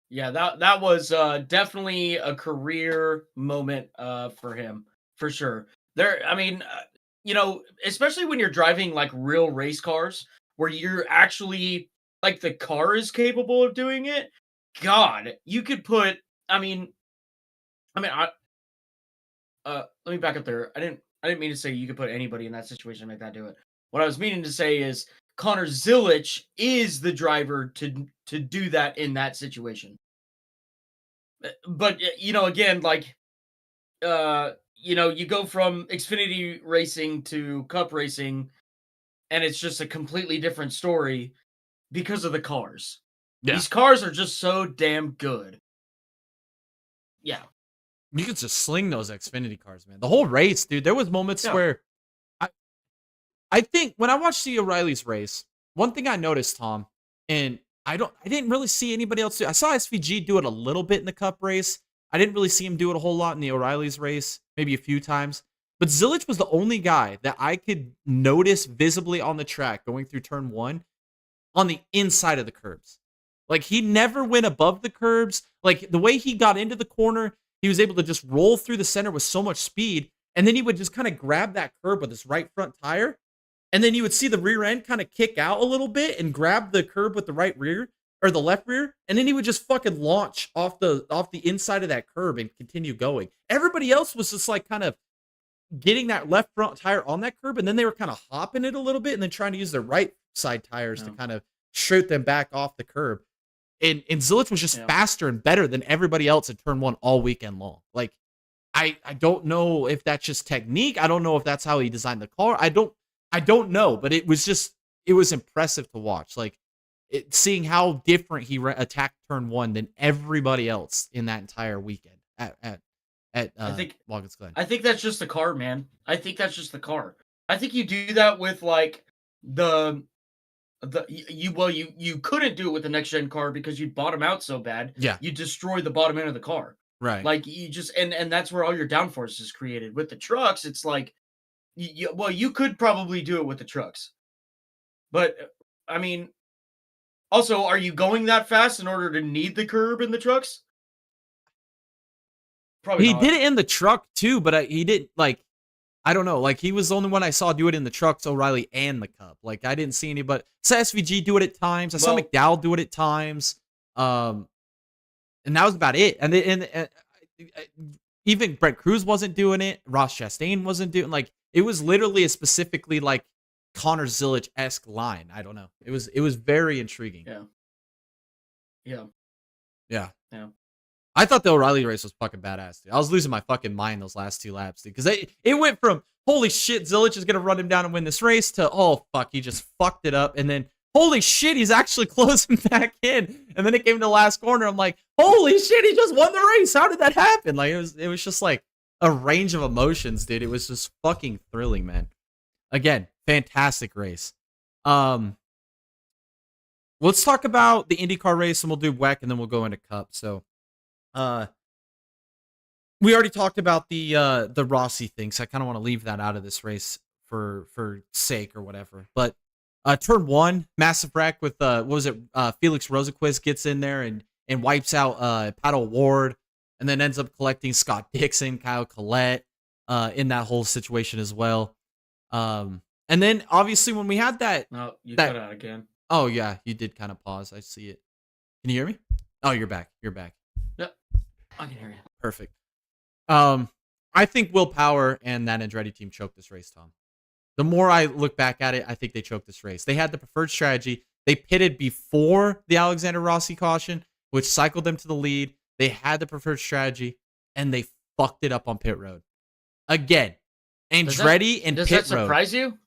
Yeah, that was definitely a career moment for him, for sure. Especially when you're driving real race cars where you're actually the car is capable of doing it. God, you could put. Let me back up there. I didn't mean to say you could put anybody in that situation and make that do it. What I was meaning to say is Connor Zilic is the driver to do that in that situation. But again, like you go from Xfinity racing to Cup racing, and it's just a completely different story because of the cars. Yeah. These cars are just so damn good. Yeah. You could just sling those Xfinity cars, man. The whole race, dude. There was moments where I think when I watched the O'Reilly's race, one thing I noticed, Tom, and I didn't really see anybody else do. I saw SVG do it a little bit in the Cup race. I didn't really see him do it a whole lot in the O'Reilly's race, maybe a few times. But Zilic was the only guy that I could notice visibly on the track going through turn 1 on the inside of the curbs. Like, he never went above the curbs. Like, the way he got into the corner, he was able to just roll through the center with so much speed, and then he would just kind of grab that curb with his right front tire, and then you would see the rear end kind of kick out a little bit and grab the curb with the right rear or the left rear, and then he would just fucking launch off the inside of that curb and continue going. Everybody else was just like kind of getting that left front tire on that curb, and then they were kind of hopping it a little bit and then trying to use their right side tires to kind of shoot them back off the curb. And Zilic was just faster and better than everybody else in turn 1 all weekend long. Like, I don't know if that's just technique. I don't know if that's how he designed the car. I don't know, but it was impressive to watch. Like, seeing how different he attacked turn 1 than everybody else in that entire weekend at Watkins Glen. I think that's just the car, man. I think that's just the car. I think you do that with like you couldn't do it with the next gen car because you'd bottom out so bad. Yeah. You destroy the bottom end of the car. Right. Like, you just and that's where all your downforce is created. With the trucks, it's like you could probably do it with the trucks. But I mean, also, are you going that fast in order to need the curb in the trucks? Probably He not. did it in the truck too, but he didn't, like, I don't know. Like, he was the only one I saw do it in the trucks, O'Reilly and the Cup. Like, I didn't see anybody. I saw SVG do it at times. I saw McDowell do it at times. And that was about it. And even Brett Cruz wasn't doing it. Ross Chastain wasn't doing, like, it was literally a specifically like Connor Zilic-esque line. I don't know. It was very intriguing. Yeah. I thought the O'Reilly race was fucking badass, dude. I was losing my fucking mind those last 2 laps, dude. Because it went from, holy shit, Zilic is going to run him down and win this race, to, oh, fuck, he just fucked it up. And then, holy shit, he's actually closing back in. And then it came to the last corner. I'm like, holy shit, he just won the race. How did that happen? Like, it was just like a range of emotions, dude. It was just fucking thrilling, man. Again, fantastic race. Let's talk about the IndyCar race, and we'll do WEC, and then we'll go into Cup. So, we already talked about the Rossi thing, so I kind of want to leave that out of this race for sake or whatever. But turn 1, massive wreck with Felix Rosenqvist gets in there and wipes out Pato Ward, and then ends up collecting Scott Dixon, Kyle Collette in that whole situation as well. And then obviously when we had that, no, you cut out again. Oh yeah, you did kind of pause. I see it. Can you hear me? Oh, you're back. Yep, I can hear you. Perfect. I think Will Power and that Andretti team choked this race, Tom. The more I look back at it, I think they choked this race. They had the preferred strategy. They pitted before the Alexander Rossi caution, which cycled them to the lead. They had the preferred strategy, and they fucked it up on pit road. Again, Andretti and pit road. Does that surprise you?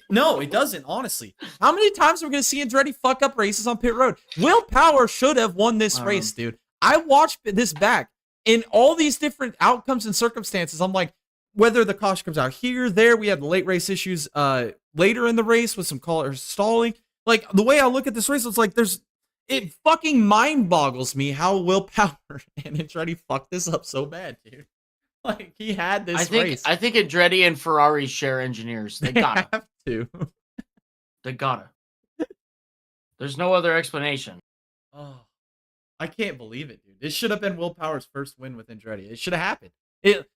No, it doesn't, honestly. How many times are we going to see Andretti fuck up races on pit road? Will Power should have won this race, dude. I watched this back. In all these different outcomes and circumstances, I'm like, whether the caution comes out here, there, we had the late race issues later in the race with some callers stalling. Like, the way I look at this race, it's like it fucking mind boggles me how Will Power and Andretti fucked this up so bad, dude. Like, he had this race. I think Andretti and Ferrari share engineers. They gotta. Have to. They gotta. There's no other explanation. Oh, I can't believe it, dude. This should have been Will Power's first win with Andretti. It should have happened.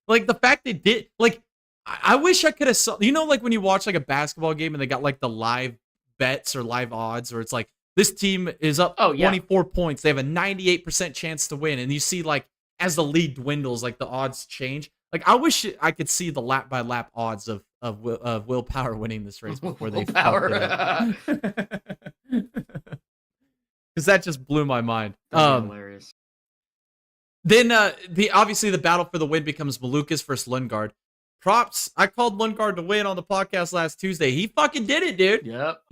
Like, the fact they did, like, I wish I could have saw, like when you watch like a basketball game and they got like the live bets or live odds, or it's like, this team is up 24 points. They have a 98% chance to win. And you see, like, as the lead dwindles, like the odds change. Like, I wish I could see the lap by lap odds of of Will Power winning this race before they Will fucked it up. Because that just blew my mind. That'd be hilarious. Then obviously the battle for the win becomes Malukas versus Lundgaard. Props. I called Lundgaard to win on the podcast last Tuesday. He fucking did it, dude. Yep.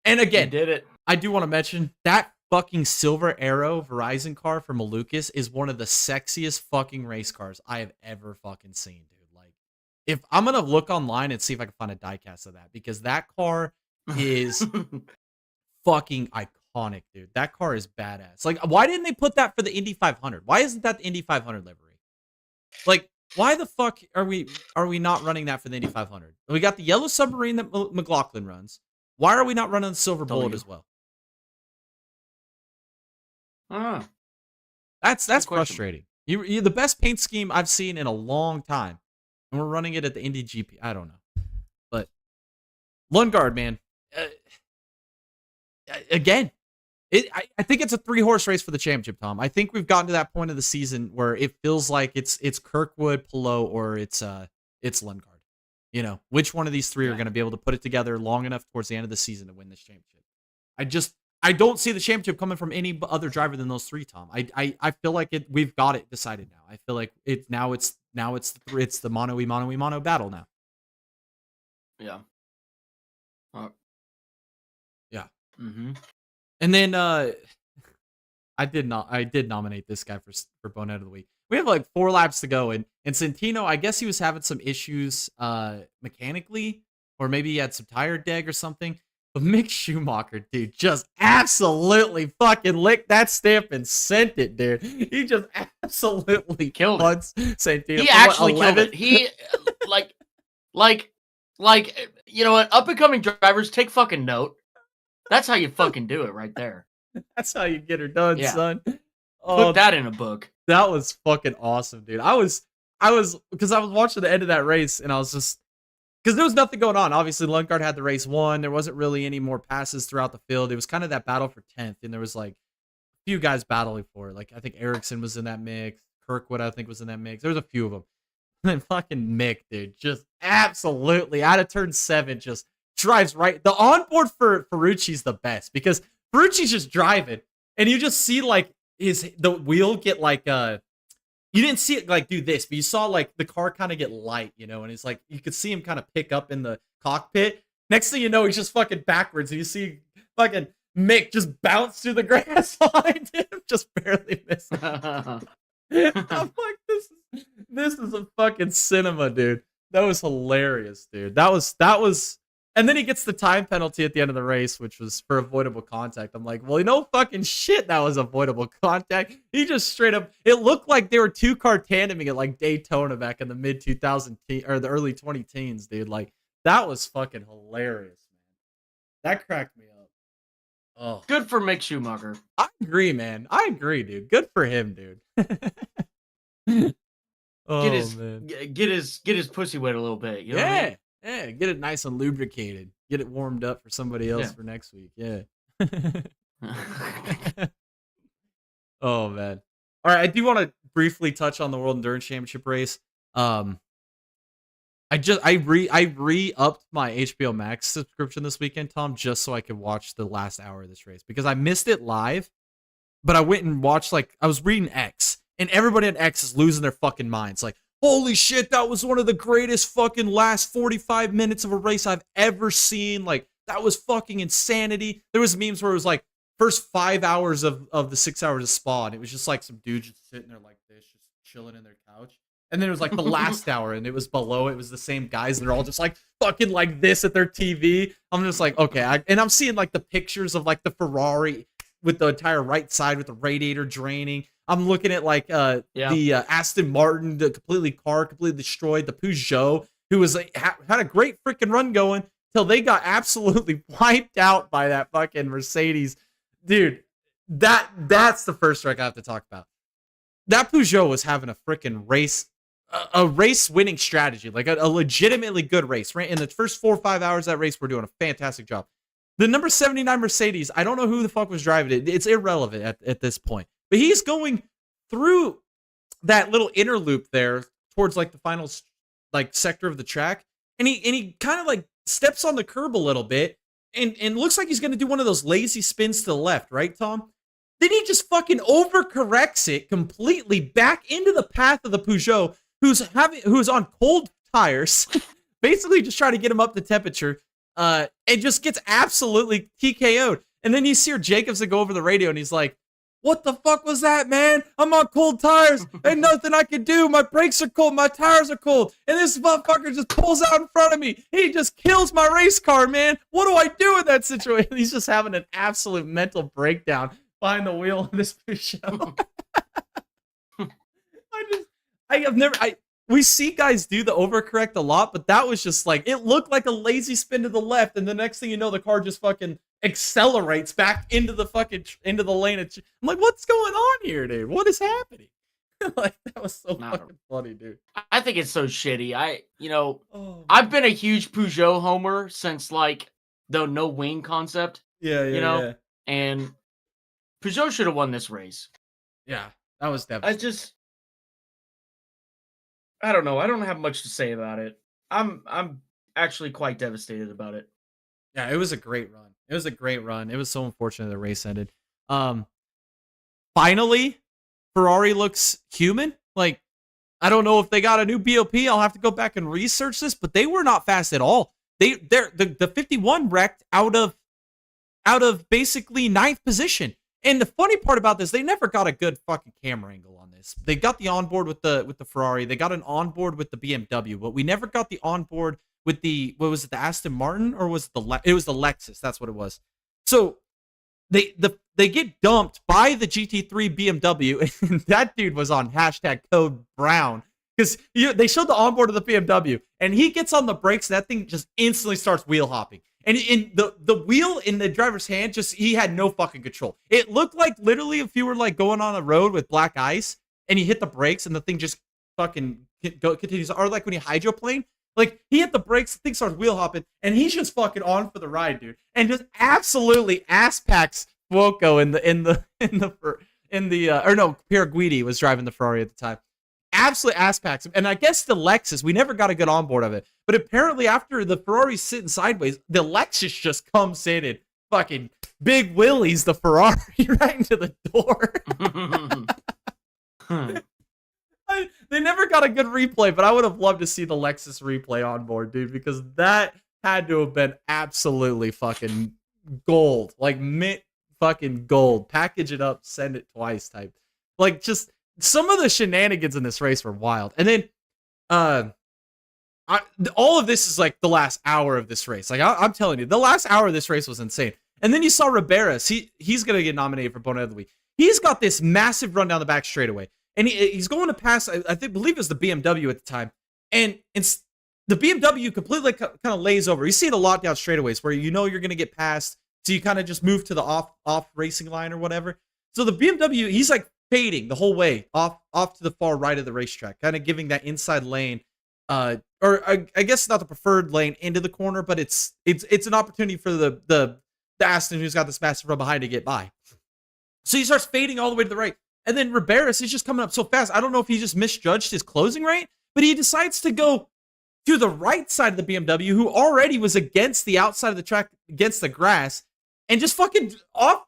And again, He did it. I do want to mention that fucking Silver Arrow Verizon car for Malukas is one of the sexiest fucking race cars I have ever fucking seen, dude. Like, if I'm gonna look online and see if I can find a diecast of that, because that car is fucking iconic, dude. That car is badass. Like, why didn't they put that for the Indy 500? Why isn't that the Indy 500 livery? Like, why the fuck are we not running that for the Indy 500? We got the yellow submarine that McLaughlin runs. Why are we not running the silver bullet as well? That's frustrating. You're the best paint scheme I've seen in a long time, and we're running it at the Indy GP. I don't know, but Lundgaard, man, again, I think it's a 3-horse race for the championship, Tom. I think we've gotten to that point of the season where it feels like it's Kirkwood, Palou, or it's Lundgaard. You know, which one of these three are going to be able to put it together long enough towards the end of the season to win this championship? I don't see the championship coming from any other driver than those three, Tom. I feel like we've got it decided now. I feel like it's the mono battle now. Yeah. Yeah. Mm-hmm. And then I did nominate this guy for Bonehead of the Week. We have like 4 laps to go, and Santino, I guess he was having some issues mechanically, or maybe he had some tire deg or something. But Mick Schumacher, dude, just absolutely fucking licked that stamp and sent it, dude. He just absolutely killed Santino. He actually killed it. He like you know what? Up and coming drivers, take fucking note. That's how you fucking do it right there. That's how you get her done, son. Put that in a book. That was fucking awesome, dude. I was because I was watching the end of that race, and I was just because there was nothing going on. Obviously, Lundgaard had the race won. There wasn't really any more passes throughout the field. It was kind of that battle for 10th, and there was like a few guys battling for it. Like I think Ericsson was in that mix. Kirkwood, I think, was in that mix. There was a few of them. And then fucking Mick, dude, just absolutely out of turn 7, just drives right. The onboard for Ferrucci's the best because Ferrucci's just driving, and you just see like the wheel get like you didn't see it like do this, but you saw like the car kind of get light, you know, and it's like you could see him kind of pick up in the cockpit. Next thing you know, he's just fucking backwards, and you see fucking Mick just bounce through the grass behind him, just barely missing. I'm like, this is a fucking cinema, dude. That was hilarious, dude. That was. And then he gets the time penalty at the end of the race, which was for avoidable contact. I'm like, well, you know, fucking shit, that was avoidable contact. He just straight up, it looked like they were 2-car tandeming at like Daytona back in the mid 2000 or the early 20 teens, dude. Like, that was fucking hilarious, man. That cracked me up. Oh, good for Mick Schumacher. I agree, man. I agree, dude. Good for him, dude. Man. Get his pussy wet a little bit. You know what I mean? Yeah, get it nice and lubricated. Get it warmed up for somebody else for next week. Yeah. Oh, man. All right, I do want to briefly touch on the World Endurance Championship race. I re-upped my HBO Max subscription this weekend, Tom, just so I could watch the last hour of this race because I missed it live, but I went and watched, like, I was reading X, and everybody at X is losing their fucking minds. Like, holy shit, that was one of the greatest fucking last 45 minutes of a race I've ever seen. Like, that was fucking insanity. There was memes where it was like first 5 hours of the 6 hours of Spa, and it was just like some dude just sitting there like this, just chilling in their couch. And then it was like the last hour, and it was below. It was the same guys, and they're all just like fucking like this at their TV. I'm just like, okay. And I'm seeing like the pictures of like the Ferrari with the entire right side with the radiator draining. I'm looking at like the Aston Martin, the completely destroyed, the Peugeot, who was like, had a great freaking run going till they got absolutely wiped out by that fucking Mercedes. Dude, that's the first wreck I have to talk about. That Peugeot was having a freaking race, a race winning strategy, like a legitimately good race. Right in the first 4 or 5 hours of that race, we're doing a fantastic job. The number 79 Mercedes, I don't know who the fuck was driving it. It's irrelevant at this point. But he's going through that little inner loop there towards like the final like sector of the track. and he kind of like steps on the curb a little bit, and looks like he's gonna do one of those lazy spins to the left, right, Tom? Then he just fucking overcorrects it completely back into the path of the Peugeot, who's on cold tires, basically just trying to get him up to temperature, and just gets absolutely TKO'd. And then you see Jacobson go over the radio, and he's like, "What the fuck was that, man? I'm on cold tires. Ain't nothing I can do. My brakes are cold. My tires are cold. And this motherfucker just pulls out in front of me. He just kills my race car, man. What do I do in that situation?" He's just having an absolute mental breakdown behind the wheel of this Peugeot. We see guys do the overcorrect a lot, but that was just like, it looked like a lazy spin to the left, and the next thing you know, the car just fucking accelerates back into the lane. I'm like, what's going on here, dude? What is happening? Like, that was so fucking funny, dude. I think it's so shitty. I've been a huge Peugeot homer since like the no wing concept. Yeah. And Peugeot should have won this race. Yeah, that was devastating. I don't know. I don't have much to say about it. I'm actually quite devastated about it. Yeah, it was a great run. It was so unfortunate the race ended. Finally, Ferrari looks human. Like, I don't know if they got a new BOP. I'll have to go back and research this, but they were not fast at all. The 51 wrecked out of basically 9th position. And the funny part about this, they never got a good fucking camera angle on this. They got the onboard with the Ferrari. They got an onboard with the BMW, but we never got the onboard with the, what was it, the Aston Martin, or was it it was the Lexus? That's what it was. So they get dumped by the GT3 BMW, and that dude was on #code brown, because they showed the onboard of the BMW, and he gets on the brakes, and that thing just instantly starts wheel hopping. And in the wheel in the driver's hand, he had no fucking control. It looked like literally if you were like going on a road with black ice and you hit the brakes and the thing just fucking continues. Or like when you hydroplane, like he hit the brakes, the thing starts wheel hopping, and he's just fucking on for the ride, dude. And just absolutely ass packs Fuoco Pierre Guidi was driving the Ferrari at the time. Absolutely ass packs him. And I guess the Lexus, we never got a good onboard of it. But apparently after the Ferrari's sitting sideways, the Lexus just comes in and fucking big willies the Ferrari right into the door. They never got a good replay, but I would have loved to see the Lexus replay on board, dude, because that had to have been absolutely fucking gold. Like mint fucking gold. Package it up, send it twice type. Like, just some of the shenanigans in this race were wild. And then all of this is like the last hour of this race. Like, I'm telling you, the last hour of this race was insane. And then you saw Riberas. He's going to get nominated for Bonehead of the Week. He's got this massive run down the back straightaway. And he's going to pass, believe it was the BMW at the time. And the BMW completely kind of lays over. You see it a lot down straightaways where you know you're going to get passed. So you kind of just move to the off racing line or whatever. So the BMW, he's like fading the whole way off to the far right of the racetrack, kind of giving that inside lane, or I guess not the preferred lane into the corner, but it's an opportunity for the Aston, who's got this massive run behind, to get by. So he starts fading all the way to the right. And then Riberas is just coming up so fast. I don't know if he just misjudged his closing rate, but he decides to go to the right side of the BMW, who already was against the outside of the track, against the grass, and just fucking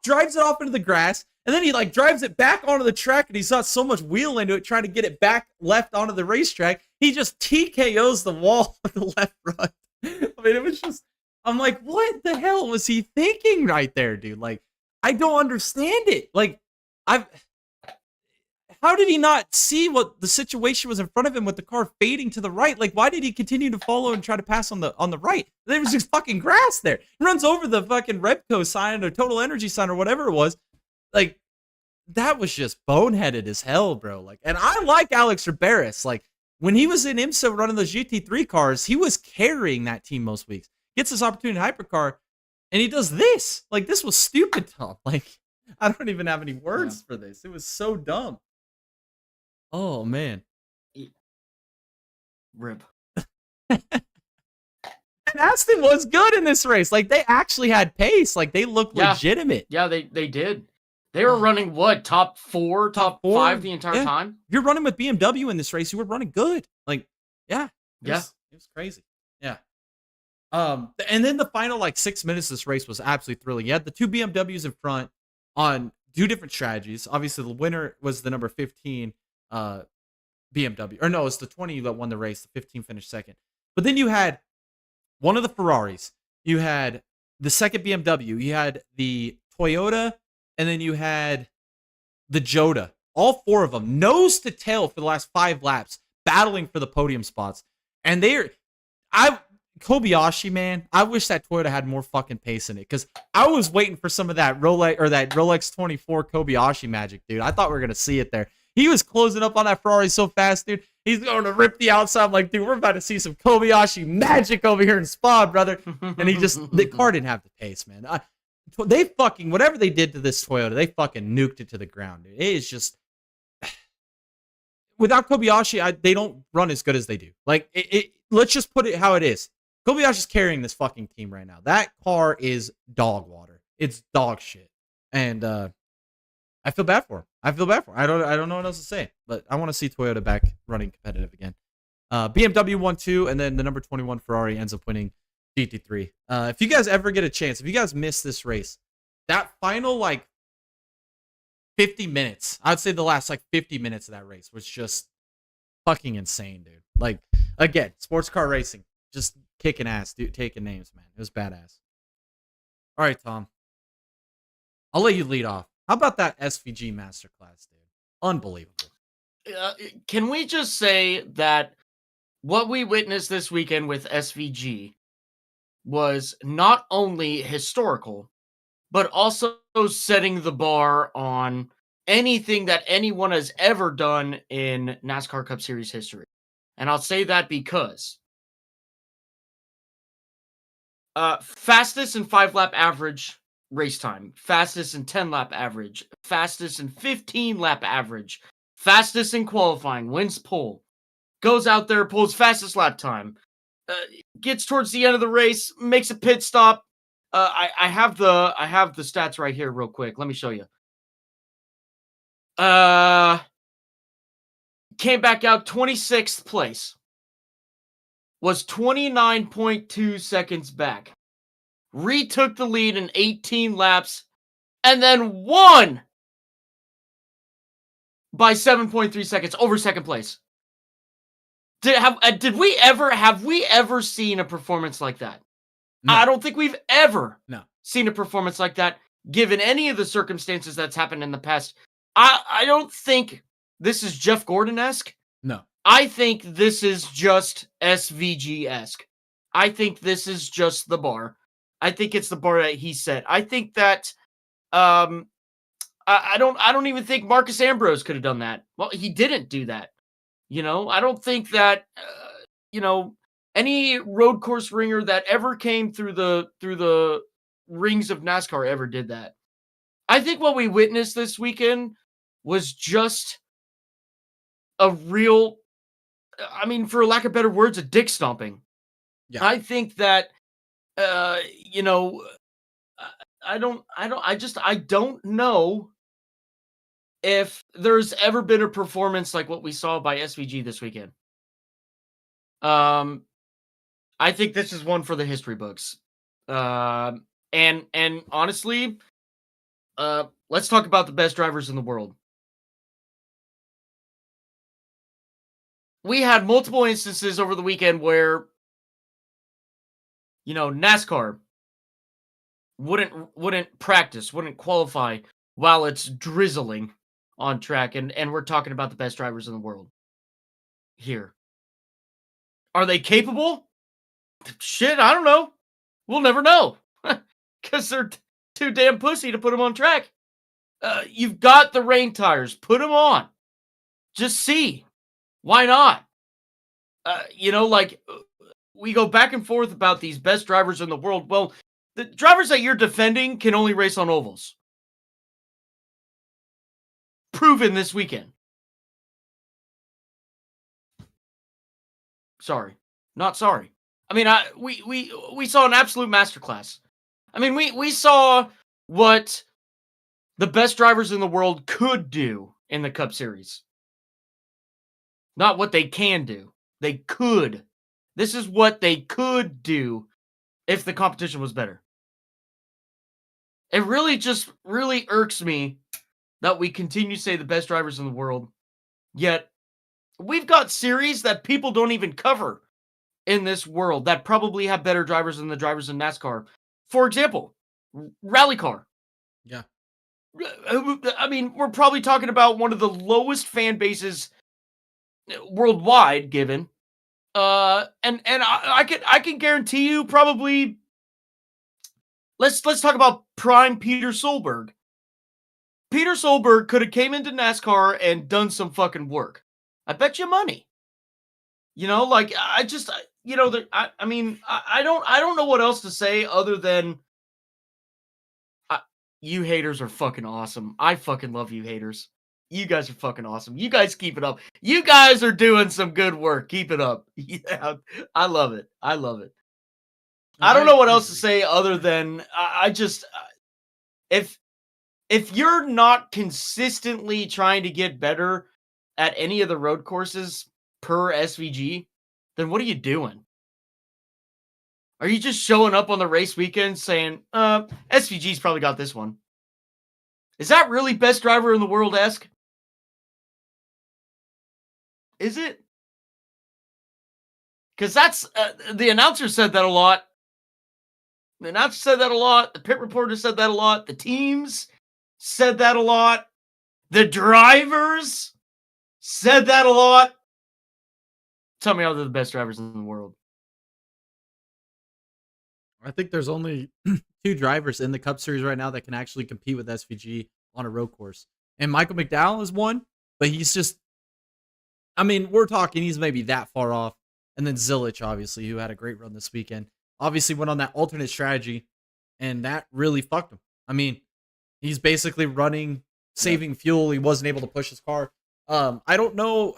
drives it off into the grass. And then he like drives it back onto the track, and he's got so much wheel into it trying to get it back left onto the racetrack. He just TKOs the wall of the left front. I mean, it was just, I'm like, what the hell was he thinking right there, dude? Like, I don't understand it. Like, how did he not see what the situation was in front of him with the car fading to the right? Like, why did he continue to follow and try to pass on the right? There was just fucking grass there. He runs over the fucking Repco sign or Total Energy sign or whatever it was. Like, that was just boneheaded as hell, bro. Like, and I like Alex Riberas. Like, when he was in IMSA running those GT3 cars, he was carrying that team most weeks. Gets this opportunity in hypercar, and he does this. Like, this was stupid, Tom. Like, I don't even have any words for this. It was so dumb. Oh, man. Rip. And Aston was good in this race. Like, they actually had pace. Like, they looked legitimate. Yeah, they did. They were running what? Top 4, top 5 the entire time? You're running with BMW in this race. You were running good. Like, yeah. It was crazy. Yeah. And then the final like 6 minutes of this race was absolutely thrilling. You had the two BMWs in front on two different strategies. Obviously, the winner was the number 15 BMW, or no, it's the 20 that won the race. The 15 finished second. But then you had one of the Ferraris, you had the second BMW, you had the Toyota, and then you had the Jota. All four of them, nose to tail for the last 5 laps, battling for the podium spots. And Kobayashi, man, I wish that Toyota had more fucking pace in it, because I was waiting for some of that Rolex 24 Kobayashi magic, dude. I thought we were gonna see it there. He was closing up on that Ferrari so fast, dude. He's going to rip the outside. I'm like, dude, we're about to see some Kobayashi magic over here in Spa, brother. And the car didn't have the pace, man. They fucking, whatever they did to this Toyota, they fucking nuked it to the ground, dude. It is just, without Kobayashi, they don't run as good as they do. Like, let's just put it how it is. Kobayashi's carrying this fucking team right now. That car is dog water. It's dog shit. And I feel bad for him. I don't know what else to say, but I want to see Toyota back running competitive again. BMW won 2, and then the number 21 Ferrari ends up winning GT3. If you guys ever get a chance, if you guys miss this race, that final like 50 minutes, I'd say the last like 50 minutes of that race was just fucking insane, dude. Like, again, sports car racing, just kicking ass, dude, taking names, man. It was badass. All right, Tom. I'll let you lead off. How about that SVG masterclass, dude? Unbelievable. Can we just say that what we witnessed this weekend with SVG was not only historical, but also setting the bar on anything that anyone has ever done in NASCAR Cup Series history. And I'll say that because fastest and 5-lap average race time, fastest and 10-lap average, fastest and 15-lap average, fastest in qualifying, wins pole, goes out there, pulls fastest lap time, gets towards the end of the race, makes a pit stop. I have the stats right here real quick. Let me show you. Came back out 26th place. Was 29.2 seconds back. Retook the lead in 18 laps, and then won by 7.3 seconds over second place. Have we ever seen a performance like that? No. I don't think we've ever seen a performance like that, given any of the circumstances that's happened in the past. I don't think this is Jeff Gordon-esque. No. I think this is just SVG-esque. I think this is just the bar. I think it's the bar that he set. I think that I don't even think Marcus Ambrose could have done that. Well, he didn't do that. You know, I don't think that any road course ringer that ever came through the rings of NASCAR ever did that. I think what we witnessed this weekend was just a real, I mean, for lack of better words, a dick stomping. Yeah. I think that, I don't know if there's ever been a performance like what we saw by SVG this weekend. I think this is one for the history books. And honestly, let's talk about the best drivers in the world. We had multiple instances over the weekend where, NASCAR wouldn't practice, wouldn't qualify while it's drizzling on track, and we're talking about the best drivers in the world here. Are they capable? Shit, I don't know. We'll never know because they're too damn pussy to put them on track. You've got the rain tires. Put them on. Just see. Why not? We go back and forth about these best drivers in the world. Well, the drivers that you're defending can only race on ovals. Proven this weekend. Sorry. Not sorry. I mean, we saw an absolute masterclass. I mean, we saw what the best drivers in the world could do in the Cup Series. Not what they can do. They could This is what they could do if the competition was better. It really irks me that we continue to say the best drivers in the world, yet we've got series that people don't even cover in this world that probably have better drivers than the drivers in NASCAR. For example, rally car. Yeah. I mean, we're probably talking about one of the lowest fan bases worldwide, given. And I can guarantee you probably. Let's talk about prime Peter Solberg. Peter Solberg could have came into NASCAR and done some fucking work. I bet you money. You know, like I don't know what else to say other than you haters are fucking awesome. I fucking love you haters. You guys are fucking awesome. You guys keep it up. You guys are doing some good work. Keep it up. Yeah, I love it. I love it. I don't know what else to say other than if you're not consistently trying to get better at any of the road courses per SVG, then what are you doing? Are you just showing up on the race weekend saying, SVG's probably got this one? Is that really best driver in the world-esque? Is it? Because that's, the announcer said that a lot. The announcer said that a lot. The pit reporter said that a lot. The teams said that a lot. The drivers said that a lot. Tell me how they're the best drivers in the world. I think there's only 2 drivers in the Cup Series right now that can actually compete with SVG on a road course. And Michael McDowell is one, but he's just, I mean, we're talking he's maybe that far off. And then Zilich, obviously, who had a great run this weekend, obviously went on that alternate strategy, and that really fucked him. I mean, he's basically running, saving fuel. He wasn't able to push his car. I don't know.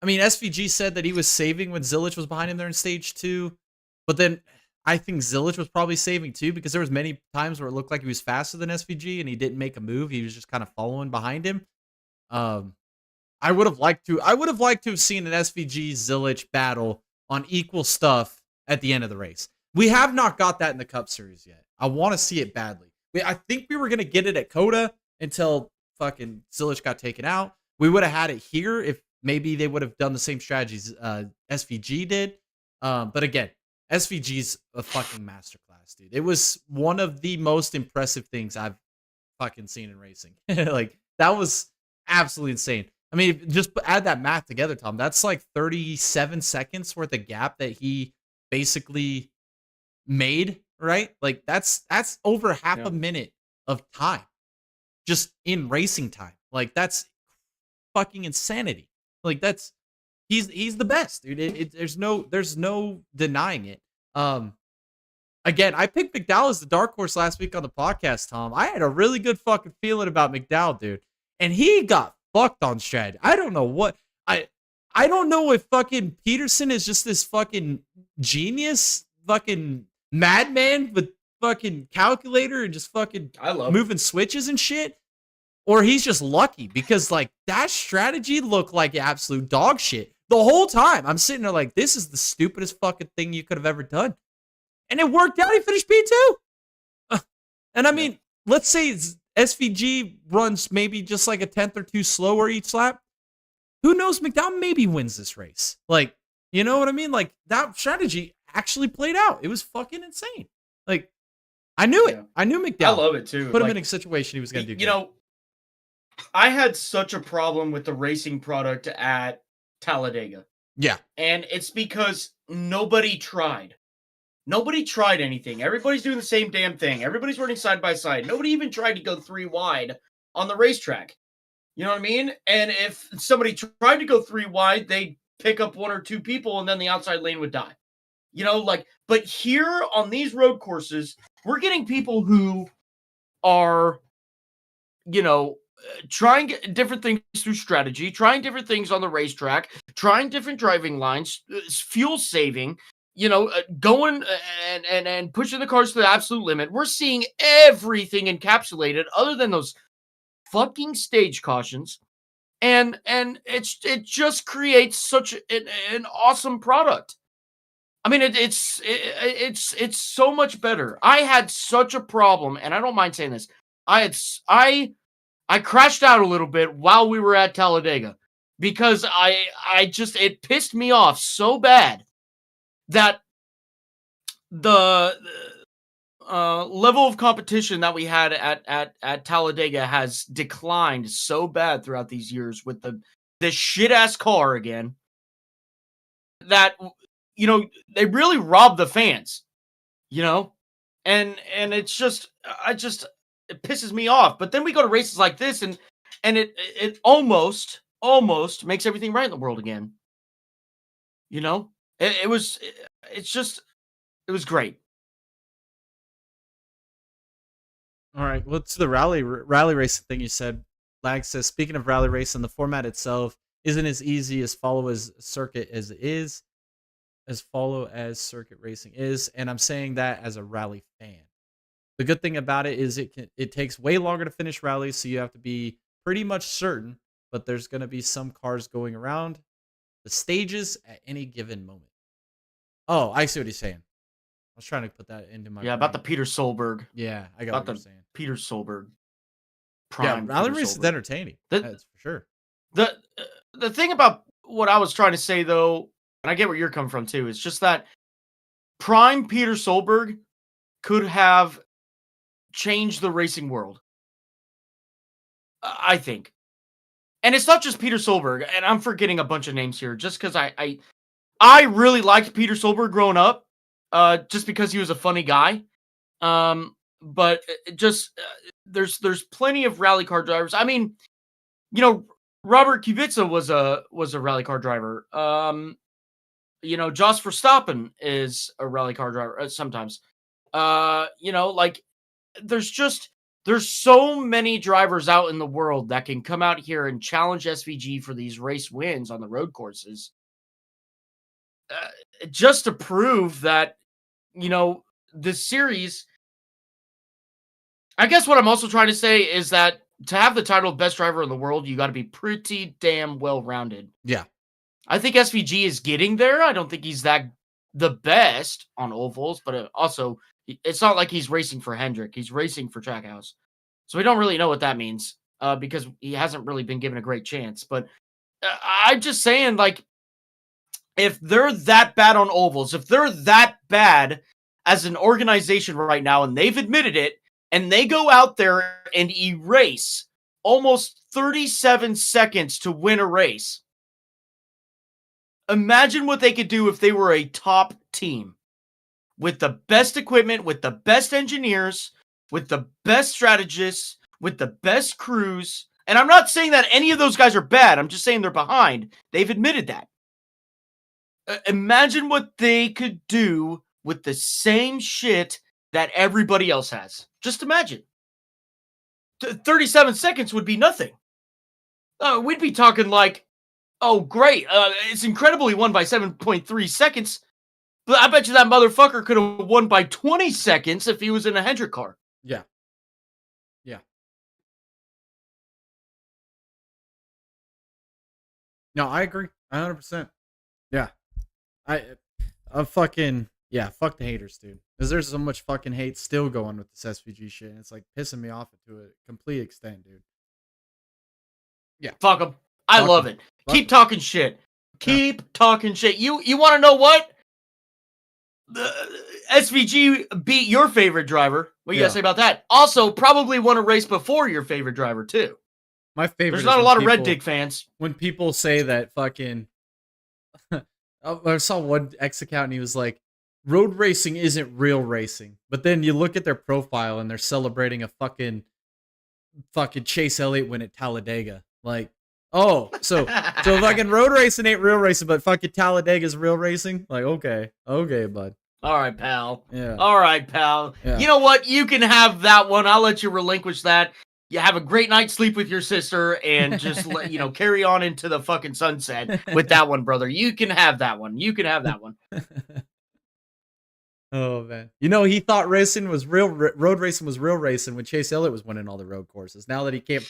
I mean, SVG said that he was saving when Zilich was behind him there in stage 2, but then I think Zilich was probably saving too, because there was many times where it looked like he was faster than SVG and he didn't make a move. He was just kind of following behind him. I would have liked to have seen an SVG Zilich battle on equal stuff at the end of the race. We have not got that in the Cup Series yet. I want to see it badly. I think we were going to get it at Coda until fucking Zilich got taken out. We would have had it here if maybe they would have done the same strategies SVG did. But again, SVG's a fucking masterclass, dude. It was one of the most impressive things I've fucking seen in racing. Like, that was absolutely insane. I mean, just add that math together, Tom. That's like 37 seconds worth of gap that he basically made, right? Like, that's over half a minute of time just in racing time. Like, that's fucking insanity. Like, that's he's the best, dude. There's no denying it. Again, I picked McDowell as the dark horse last week on the podcast, Tom. I had a really good fucking feeling about McDowell, dude, and he got fucked on strategy. I don't know what I don't know if fucking Peterson is just this fucking genius, fucking madman with fucking calculator and just fucking moving switches and shit, or he's just lucky, because like that strategy looked like absolute dog shit the whole time. I'm sitting there like, this is the stupidest fucking thing you could have ever done, and it worked out. He finished P2, and I mean, let's say SVG runs maybe just like a 10th or 2 slower each lap. Who knows? McDowell maybe wins this race. Like, you know what I mean? Like, that strategy actually played out. It was fucking insane. Like, I knew it. Yeah. I knew McDowell. I love it too. Put him in a situation he was going to do. You know, I had such a problem with the racing product at Talladega. Yeah. And it's because nobody tried. Nobody tried anything. Everybody's doing the same damn thing. Everybody's running side by side. Nobody even tried to go 3 wide on the racetrack. You know what I mean? And if somebody tried to go 3 wide, they'd pick up 1 or 2 people and then the outside lane would die. You know, like, but here on these road courses, we're getting people who are, you know, trying different things through strategy, trying different things on the racetrack, trying different driving lines, fuel saving, you know, going and pushing the cars to the absolute limit. We're seeing everything encapsulated other than those fucking stage cautions. And it just creates such an awesome product. I mean, it's so much better. I had such a problem, and I don't mind saying this. I crashed out a little bit while we were at Talladega because it pissed me off so bad that the level of competition that we had at Talladega has declined so bad throughout these years with this shit ass car again that they really rob the fans, and it's just it pisses me off. But then we go to races like this and it almost makes everything right in the world again. It was great. All right, what's the rally racing thing you said? Lag says, speaking of rally racing, the format itself isn't as easy as follow as circuit as circuit racing is, and I'm saying that as a rally fan. The good thing about it is it takes way longer to finish rallies, so you have to be pretty much certain, but there's going to be some cars going around the stages at any given moment. Oh, I see what he's saying. I was trying to put that into my brain. About the Peter Solberg. Yeah, I got what you're saying. Peter Solberg. Prime. Yeah, rally race is entertaining. That's for sure. The thing about what I was trying to say, though, and I get where you're coming from too, is just that prime Peter Solberg could have changed the racing world. I think. And it's not just Peter Solberg, and I'm forgetting a bunch of names here just because I really liked Peter Solberg growing up, just because he was a funny guy. But there's plenty of rally car drivers. I mean, Robert Kubica was a rally car driver. Jos Verstappen is a rally car driver sometimes. There's so many drivers out in the world that can come out here and challenge SVG for these race wins on the road courses. Just to prove that, this series, I guess what I'm also trying to say is that to have the title of best driver in the world, you got to be pretty damn well-rounded. Yeah. I think SVG is getting there. I don't think he's the best on ovals, but also it's not like he's racing for Hendrick. He's racing for Trackhouse. So we don't really know what that means because he hasn't really been given a great chance. But I'm just saying, like, if they're that bad on ovals, if they're that bad as an organization right now, and they've admitted it, and they go out there and erase almost 37 seconds to win a race, imagine what they could do if they were a top team with the best equipment, with the best engineers, with the best strategists, with the best crews. And I'm not saying that any of those guys are bad. I'm just saying they're behind. They've admitted that. Imagine what they could do with the same shit that everybody else has. Just imagine. 37 seconds would be nothing. We'd be talking like, oh, great. It's incredible he won by 7.3 seconds. But I bet you that motherfucker could have won by 20 seconds if he was in a Hendrick car. Yeah. Yeah. No, I agree. 100%. Yeah. Fuck the haters, dude. Because there's so much fucking hate still going with this SVG shit. And it's like pissing me off to a complete extent, dude. Yeah. Fuck them. I love it. Keep talking shit. Keep talking shit. You want to know what? The SVG beat your favorite driver. What you gotta say about that? Also, probably won a race before your favorite driver, too. My favorite. There's not a lot of Red Dick fans. When people say that fucking... I saw one X account and he was like, road racing isn't real racing. But then you look at their profile and they're celebrating a fucking Chase Elliott win at Talladega. Like, oh, so fucking road racing ain't real racing, but fucking Talladega's real racing? Like, okay, bud. All right, pal. Yeah. All right, pal. Yeah. You know what? You can have that one. I'll let you relinquish that. You have a great night's sleep with your sister and just carry on into the fucking sunset with that one, brother. You can have that one. You can have that one. Oh, man. He thought road racing was real racing when Chase Elliott was winning all the road courses. Now that he can't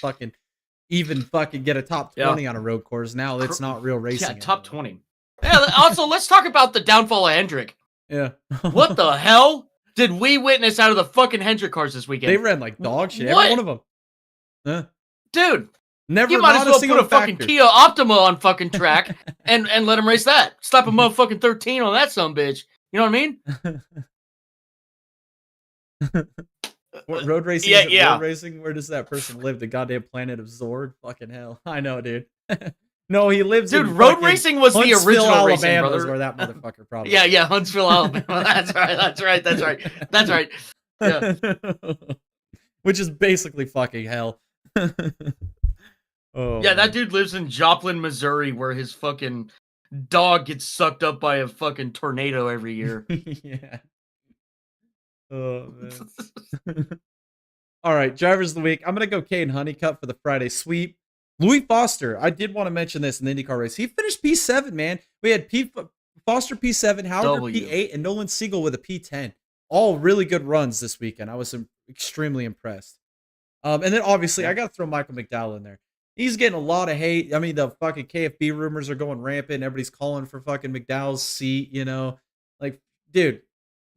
even get a top 20 on a road course, now it's not real racing. Yeah, top 20. Yeah, also, let's talk about the downfall of Hendrick. Yeah. What the hell did we witness out of the fucking Hendrick cars this weekend? They ran like dog shit. What? Every one of them. Dude, Never. you might not as well a single put a fucking factor. Kia Optima on fucking track and let them race that. Slap a motherfucking 13 on that sumbitch. You know what I mean? What, road racing? Yeah, is it yeah. Road racing? Where does that person live? The goddamn planet of Zord? Fucking hell. I know, dude. No, he lives in road racing was the Huntsville, original racing, Alabama, brother. is where that motherfucker probably Yeah, Huntsville, Alabama. That's right. Yeah. Which is basically fucking hell. Oh, Yeah, that man. dude lives in Joplin, Missouri, where his fucking dog gets sucked up by a fucking tornado every year. Yeah. Oh, man. All right, drivers of the week. I'm going to go Kane Honeycutt for the Friday sweep. Louis Foster, I did want to mention this in the IndyCar race. He finished P7, man. We had Foster P7, Howard P8, and Nolan Siegel with a P10. All really good runs this weekend. I was extremely impressed. And then, obviously, I got to throw Michael McDowell in there. He's getting a lot of hate. I mean, the fucking KFB rumors are going rampant. Everybody's calling for fucking McDowell's seat, you know? Like, dude,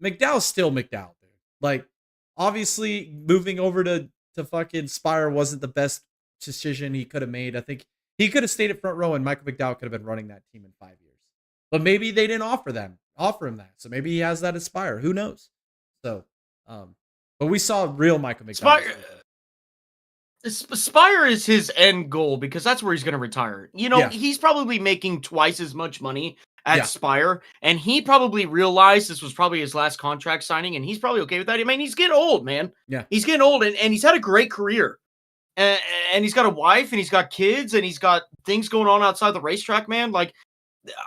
McDowell's still McDowell, dude. Like, obviously, moving over to fucking Spire wasn't the best decision he could have made. I think he could have stayed at front row and Michael McDowell could have been running that team in 5 years. But maybe they didn't offer him that. So maybe he has that at Spire. Who knows? So, but we saw real Michael McDowell. Spire is his end goal because that's where he's going to retire. You know, he's probably making twice as much money at Spire, and he probably realized this was probably his last contract signing, and he's probably okay with that. I mean, he's getting old, man. Yeah. He's getting old, and he's had a great career. And he's got a wife, and he's got kids, and he's got things going on outside the racetrack, man. Like,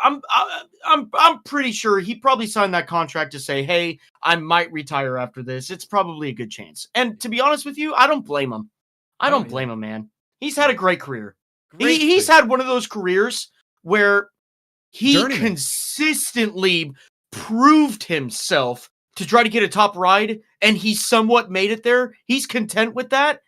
I'm pretty sure he probably signed that contract to say, hey, I might retire after this. It's probably a good chance. And to be honest with you, I don't blame him. I don't blame him, man. He's had a great career. He's had one of those careers where he consistently proved himself to try to get a top ride, and he somewhat made it there. He's content with that.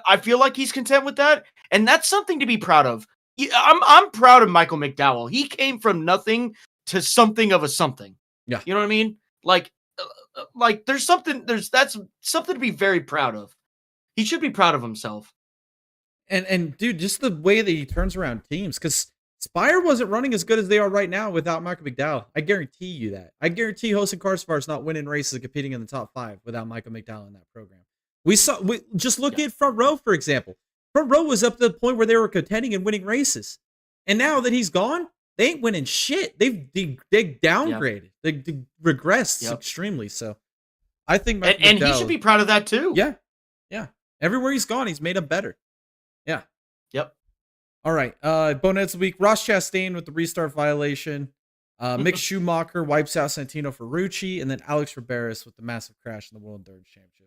I feel like he's content with that, and that's something to be proud of. I'm proud of Michael McDowell. He came from nothing to something of a something. Yeah. You know what I mean? Like that's something to be very proud of. He should be proud of himself. And dude, just the way that he turns around teams, because Spire wasn't running as good as they are right now without Michael McDowell. I guarantee you that. I guarantee Jose Carsfar is not winning races and competing in the top 5 without Michael McDowell in that program. We just look at front row, for example. Front row was up to the point where they were contending and winning races. And now that he's gone, they ain't winning shit. They downgraded. They regressed extremely. So I think Michael McDowell, he should be proud of that too. Yeah. Yeah. Everywhere he's gone, he's made up better. Yeah. Yep. All right. Boneheads of the week. Ross Chastain with the restart violation. Mick Schumacher wipes out Santino Ferrucci. And then Alex Riberas with the massive crash in the World Endurance Championship.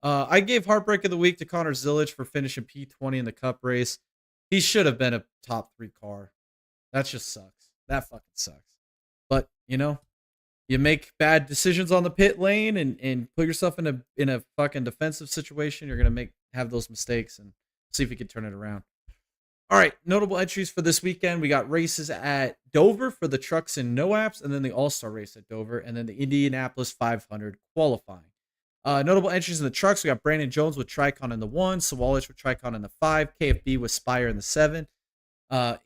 I gave Heartbreak of the Week to Connor Zilic for finishing P20 in the Cup race. He should have been a top 3 car. That just sucks. That fucking sucks. But, you know, you make bad decisions on the pit lane and put yourself in a fucking defensive situation. You're going to have those mistakes and see if you can turn it around. All right, notable entries for this weekend. We got races at Dover for the trucks and no-apps, and then the All-Star race at Dover, and then the Indianapolis 500 qualifying. Notable entries in the trucks. We got Brandon Jones with Tricon in the 1, Sawalich with Tricon in the 5, KFB with Spire in the 7.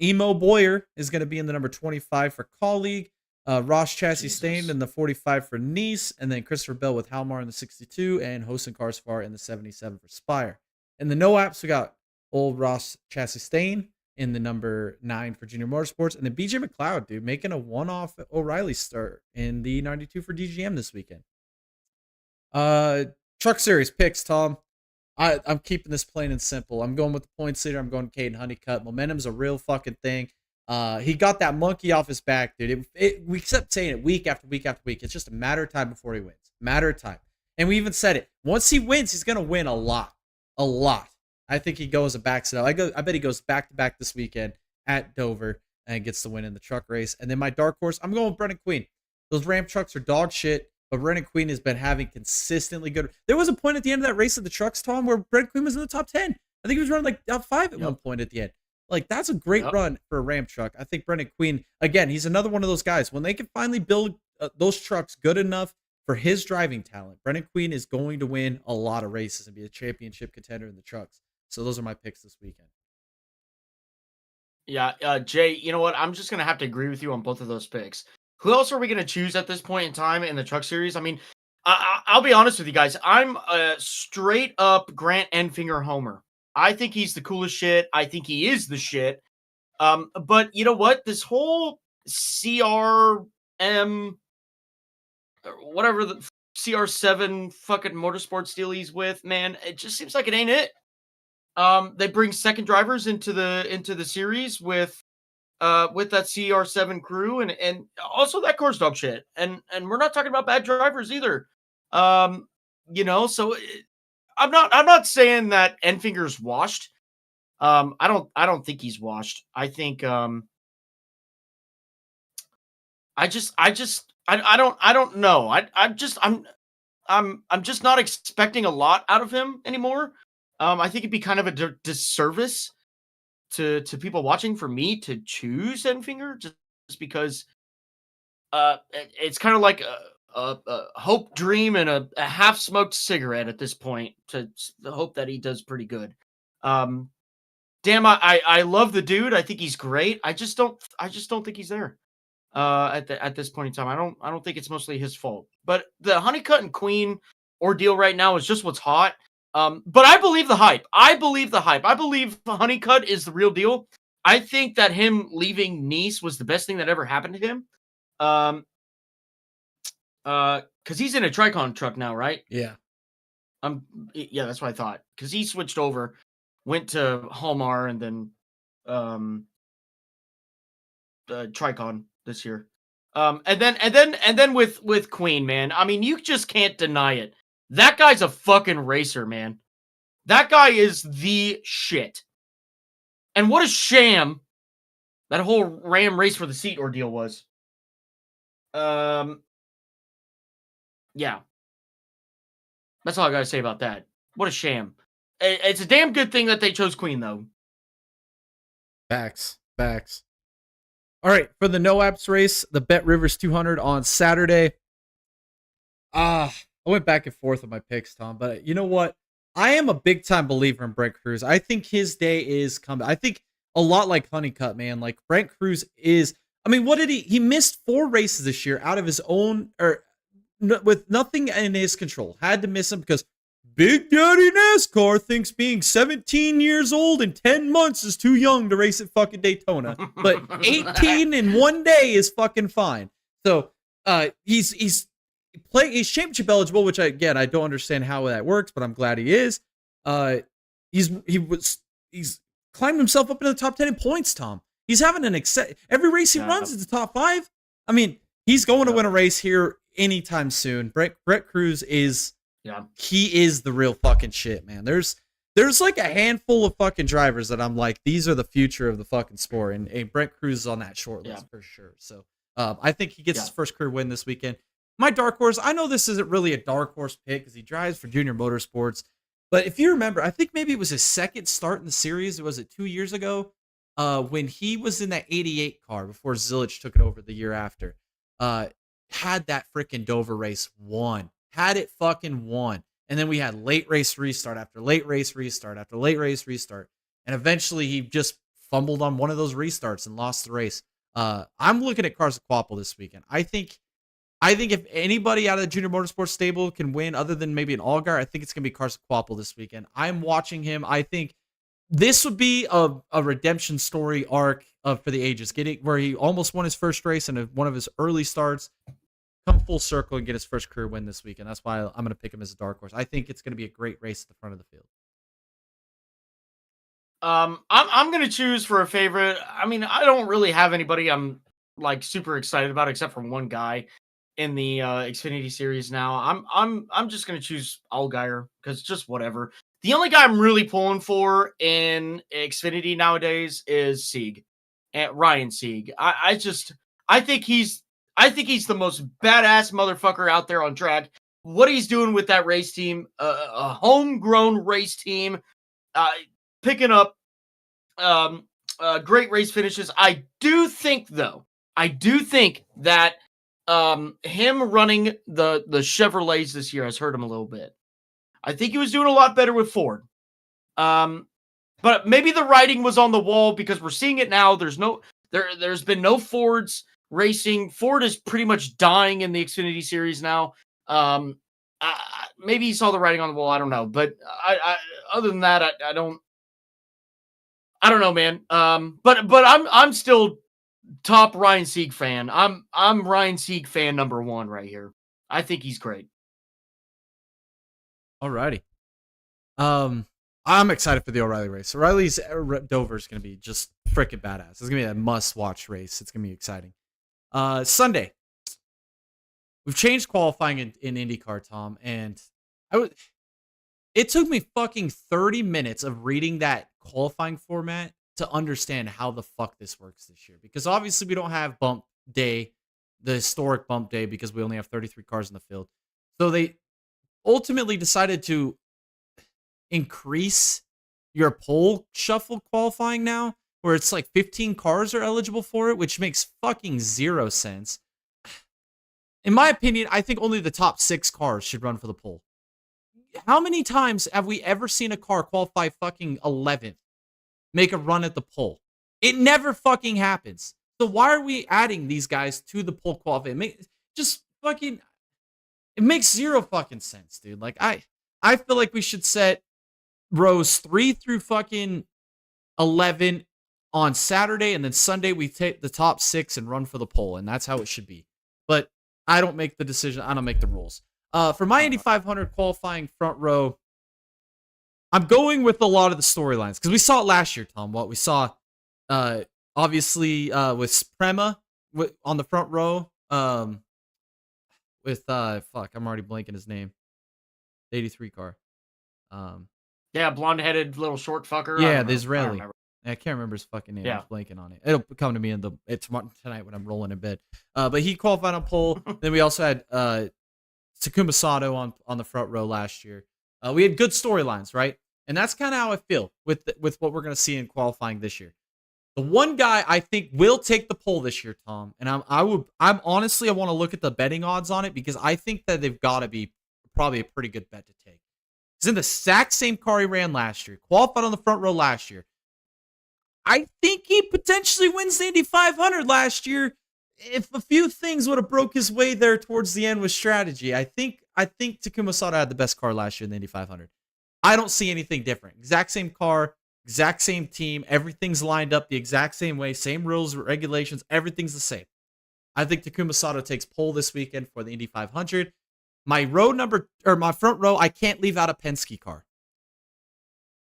Emo Boyer is going to be in the number 25 for Colleague. Ross Chastain in the 45 for Nice, and then Christopher Bell with Halmar in the 62, and Hosen Karsfar in the 77 for Spire. In the no-apps, we got old Ross Chastain in the number 9 for Junior Motorsports, and then BJ McLeod, dude, making a one-off O'Reilly start in the 92 for DGM this weekend. Truck Series picks, Tom. I'm keeping this plain and simple. I'm going with the points leader. I'm going Caden Honeycutt. Momentum's a real fucking thing. He got that monkey off his back, dude. We kept saying it week after week after week. It's just a matter of time before he wins. Matter of time. And we even said it. Once he wins, he's going to win a lot. A lot. I think he goes and backs it up. I bet he goes back-to-back this weekend at Dover and gets the win in the truck race. And then my dark horse, I'm going with Brendan Queen. Those Ram trucks are dog shit. But Brendan Queen has been having consistently good. There was a point at the end of that race of the trucks, Tom, where Brendan Queen was in the top 10. I think he was running like top 5 at one point at the end. Like, that's a great run for a Ram truck. I think Brendan Queen, again, he's another one of those guys. When they can finally build those trucks good enough for his driving talent. Brendan Queen is going to win a lot of races and be a championship contender in the trucks. So those are my picks this weekend. Yeah, Jay, you know what? I'm just going to have to agree with you on both of those picks. Who else are we going to choose at this point in time in the truck series? I mean, I'll be honest with you guys. I'm a straight up Grant Enfinger homer. I think he's the coolest shit. I think he is the shit. But you know what? This whole CRM, whatever the CR7 fucking motorsports deal he's with, man, it just seems like it ain't it. They bring second drivers into the series with that CR7 crew and also that course dog shit. And we're not talking about bad drivers either. So I'm not saying that Enfinger's washed. I don't think he's washed. I think I don't know. I'm just not expecting a lot out of him anymore. I think it'd be kind of a disservice to people watching for me to choose Enfinger just because it's kind of like a hope dream and a half smoked cigarette at this point to hope that he does pretty good. Damn, I love the dude. I think he's great. I just don't think he's there at this point in time. I don't think it's mostly his fault. But the Honeycutt and Queen ordeal right now is just what's hot. But I believe the hype. I believe Honeycutt is the real deal. I think that him leaving Nice was the best thing that ever happened to him. Because he's in a Tricon truck now, right? Yeah. Yeah, that's what I thought. Because he switched over, went to Hallmar, and then Tricon this year. And then with Queen, man. I mean, you just can't deny it. That guy's a fucking racer, man. That guy is the shit. And what a sham that whole Ram race for the seat ordeal was. Yeah. That's all I gotta say about that. What a sham. It's a damn good thing that they chose Queen, though. Facts. All right, for the no apps race, the Bet Rivers 200 on Saturday. I went back and forth with my picks, Tom, but you know what? I am a big time believer in Brent Cruz. I think his day is coming. I think a lot like Honeycutt, man. Like Brent Cruz is. I mean, what did he missed 4 races this year out of his own with nothing in his control. Had to miss him because Big Daddy NASCAR thinks being 17 years old in 10 months is too young to race at fucking Daytona. But 18 in one day is fucking fine. So he's championship eligible, which I don't understand how that works, but I'm glad he is. He's climbed himself up into the top 10 in points, Tom. He's having every race he runs is the top 5. I mean, he's going to win a race here anytime soon. Brett Cruz is he is the real fucking shit, man. There's like a handful of fucking drivers that I'm like, these are the future of the fucking sport, and Brett Cruz is on that short list for sure. So I think he gets his first career win this weekend. My dark horse, I know this isn't really a dark horse pick because he drives for Junior Motorsports, but if you remember, I think maybe it was his second start in the series. Was it 2 years ago? When he was in that 88 car before Zilich took it over the year after. Had that freaking Dover race won. Had it fucking won. And then we had late race restart after late race restart after late race restart. And eventually he just fumbled on one of those restarts and lost the race. I'm looking at Quapple this weekend. I think if anybody out of the Junior Motorsports stable can win other than maybe an Allgaier, I think it's going to be Quapple this weekend. I'm watching him. I think this would be a redemption story arc for the ages, where he almost won his first race in one of his early starts, come full circle and get his first career win this weekend. That's why I'm going to pick him as a dark horse. I think it's going to be a great race at the front of the field. I'm going to choose for a favorite. I mean, I don't really have anybody I'm like super excited about except for one guy in the Xfinity series now. I'm just going to choose Allgaier because just whatever. The only guy I'm really pulling for in Xfinity nowadays is Sieg, Ryan Sieg. I think he's the most badass motherfucker out there on track. What he's doing with that race team, a homegrown race team, picking up great race finishes. I do think that him running the Chevrolets this year has hurt him a little bit. I think he was doing a lot better with Ford. But maybe the writing was on the wall because we're seeing it now. There's been no Fords racing. Ford is pretty much dying in the Xfinity series now. Maybe he saw the writing on the wall. I don't know. But other than that, I don't know, man. But I'm still top Ryan Sieg fan. I'm Ryan Sieg fan number 1 right here. I think he's great. Alrighty. I'm excited for the O'Reilly race. O'Reilly's Dover is going to be just freaking badass. It's going to be a must-watch race. It's going to be exciting. Sunday. We've changed qualifying in IndyCar, Tom, and it took me fucking 30 minutes of reading that qualifying format to understand how the fuck this works this year. Because obviously we don't have bump day, the historic bump day, because we only have 33 cars in the field. So they ultimately decided to increase your pole shuffle qualifying now, where it's like 15 cars are eligible for it, which makes fucking zero sense. In my opinion, I think only the top 6 cars should run for the pole. How many times have we ever seen a car qualify fucking 11th, make a run at the pole? It never fucking happens. So why are we adding these guys to the pole qualifying? It makes zero fucking sense, dude. Like, I feel like we should set rows 3 through fucking 11 on Saturday, and then Sunday we take the top 6 and run for the pole, and that's how it should be. But I don't make the decision. I don't make the rules. For my Indy 500 qualifying front row, I'm going with a lot of the storylines because we saw it last year, Tom. What we saw, obviously, with Prema on the front row, with fuck, I'm already blanking his name. The 83 car. Yeah, blonde-headed little short fucker. Yeah, the Israeli. I can't remember his fucking name. Yeah. I'm blanking on it. It'll come to me tonight when I'm rolling in bed. But he qualified on pole. Then we also had Takuma Sato on the front row last year. We had good storylines, right? And that's kind of how I feel with what we're gonna see in qualifying this year. The one guy I think will take the pole this year, Tom, and I'm honestly I want to look at the betting odds on it because I think that they've got to be probably a pretty good bet to take. He's in the exact same car he ran last year, qualified on the front row last year. I think he potentially wins the Indy 500 last year if a few things would have broke his way there towards the end with strategy. I think Takuma Sato had the best car last year in the Indy 500. I don't see anything different. Exact same car, exact same team. Everything's lined up the exact same way. Same rules, regulations. Everything's the same. I think Takuma Sato takes pole this weekend for the Indy 500. My front row, I can't leave out a Penske car.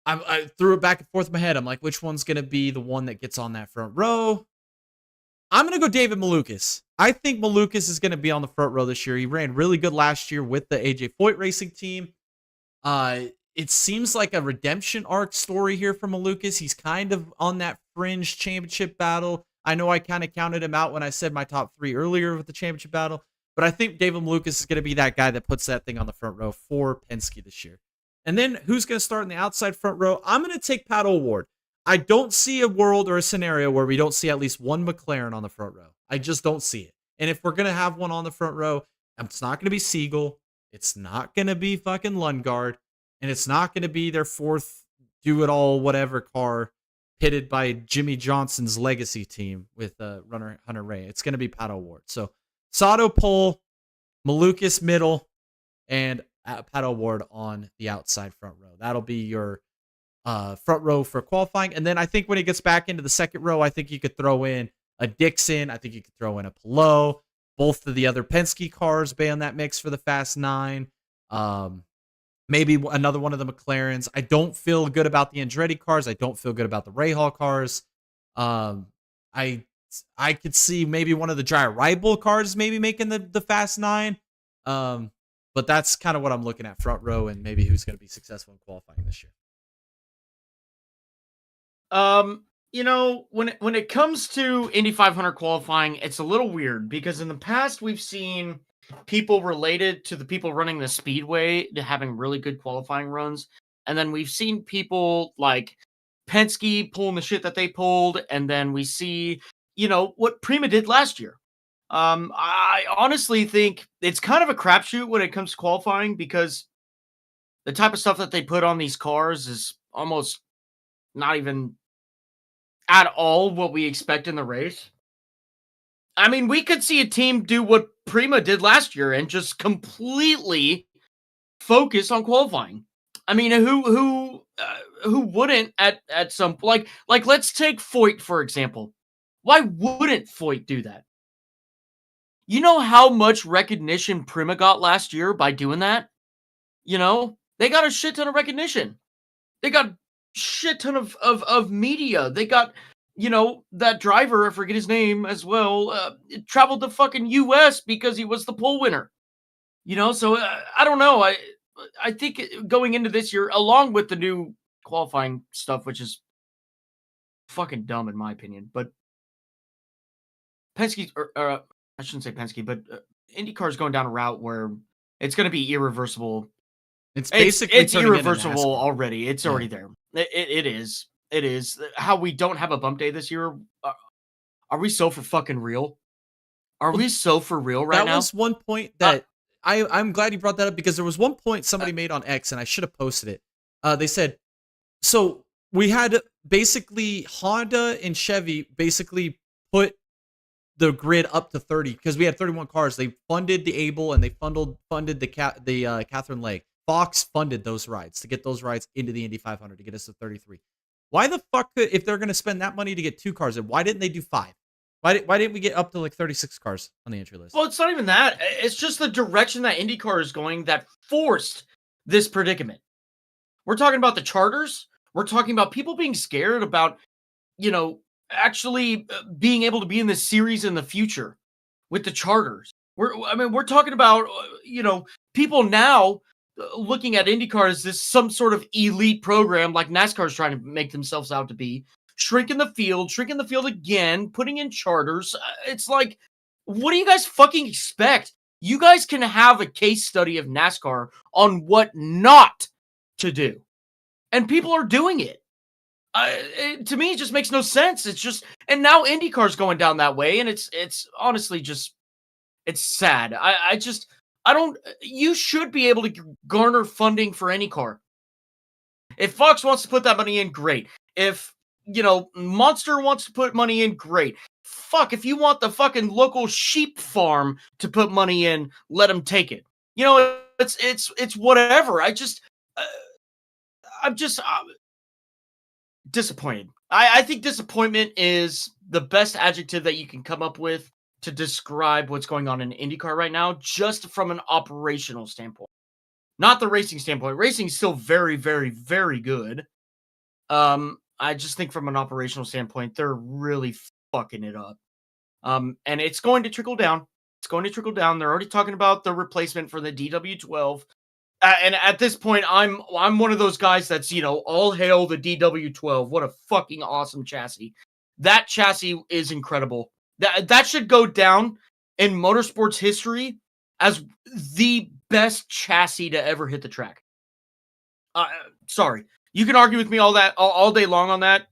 I threw it back and forth in my head. I'm like, which one's going to be the one that gets on that front row? I'm going to go David Malukas. I think Malukas is going to be on the front row this year. He ran really good last year with the AJ Foyt racing team. It seems like a redemption arc story here for Malukas. He's kind of on that fringe championship battle. I know I kind of counted him out when I said my top 3 earlier with the championship battle, but I think David Malukas is going to be that guy that puts that thing on the front row for Penske this year. And then who's going to start in the outside front row? I'm going to take Pat O'Ward. I don't see a world or a scenario where we don't see at least one McLaren on the front row. I just don't see it. And if we're going to have one on the front row, it's not going to be Siegel. It's not going to be fucking Lundgaard. And it's not going to be their 4th do-it-all whatever car pitted by Jimmy Johnson's legacy team with runner Hunter Ray. It's going to be Pat O'Ward. So Sato pole, Malukas middle, and Pat O'Ward on the outside front row. That'll be your front row for qualifying. And then I think when he gets back into the second row, I think you could throw in a Dixon. I think you could throw in a Palou. Both of the other Penske cars be on that mix for the Fast 9. Maybe another one of the McLarens. I don't feel good about the Andretti cars. I don't feel good about the Rahal cars. I could see maybe one of the Jaya Rival cars maybe making the Fast 9. But that's kind of what I'm looking at front row and maybe who's going to be successful in qualifying this year. When it comes to Indy 500 qualifying, it's a little weird because in the past we've seen people related to the people running the speedway to having really good qualifying runs. And then we've seen people like Penske pulling the shit that they pulled. And then we see, what Prima did last year. I honestly think it's kind of a crapshoot when it comes to qualifying because the type of stuff that they put on these cars is almost not even at all what we expect in the race. I mean, we could see a team do what Prima did last year and just completely focus on qualifying. I mean, who wouldn't at some like let's take Foyt for example. Why wouldn't Foyt do that? You know how much recognition Prima got last year by doing that? You know, they got a shit ton of recognition. They got shit ton of media. They got, you know, that driver, I forget his name as well, traveled to fucking US because he was the pole winner. You know, so I don't know. I think going into this year, along with the new qualifying stuff, which is fucking dumb in my opinion, but Penske, or I shouldn't say Penske, but IndyCar is going down a route where it's going to be irreversible. It's basically it's turning into irreversible NASCAR. already. It's already there. It is. It is. How we don't have a bump day this year. Are we so for fucking real? Are Well, we so for real right now? That was one point that I'm glad you brought that up because there was one point somebody made on X and I should have posted it. They said, so we had basically Honda and Chevy basically put the grid up to 30 because we had 31 cars. They funded the Able and they funded the Catherine Lake. Fox funded those rides to get those rides into the Indy 500 to get us to 33. Why the fuck, if they're going to spend that money to get 2 cars, why didn't they do 5? Why didn't we get up to like 36 cars on the entry list? Well, it's not even that. It's just the direction that IndyCar is going that forced this predicament. We're talking about the charters. We're talking about people being scared about, you know, actually being able to be in this series in the future with the charters. We're talking about, you know, people now looking at IndyCar as this some sort of elite program like NASCAR is trying to make themselves out to be. Shrinking the field again, putting in charters. It's like, what do you guys fucking expect? You guys can have a case study of NASCAR on what not to do. And people are doing it. To me, it just makes no sense. It's just, and now IndyCar's going down that way, and it's honestly just, it's sad. I don't, you should be able to garner funding for any car. If Fox wants to put that money in, great. If, you know, Monster wants to put money in, great. Fuck, if you want the fucking local sheep farm to put money in, let them take it. You know, it's whatever. I'm just disappointed. I think disappointment is the best adjective that you can come up with to describe what's going on in IndyCar right now, just from an operational standpoint. Not the racing standpoint. Racing is still very, very, very good. I just think from an operational standpoint, they're really fucking it up. And it's going to trickle down. It's going to trickle down. They're already talking about the replacement for the DW12. And at this point, I'm one of those guys that's, you know, all hail the DW12. What a fucking awesome chassis. That chassis is incredible. That should go down in motorsports history as the best chassis to ever hit the track. Sorry. You can argue with me all day long on that.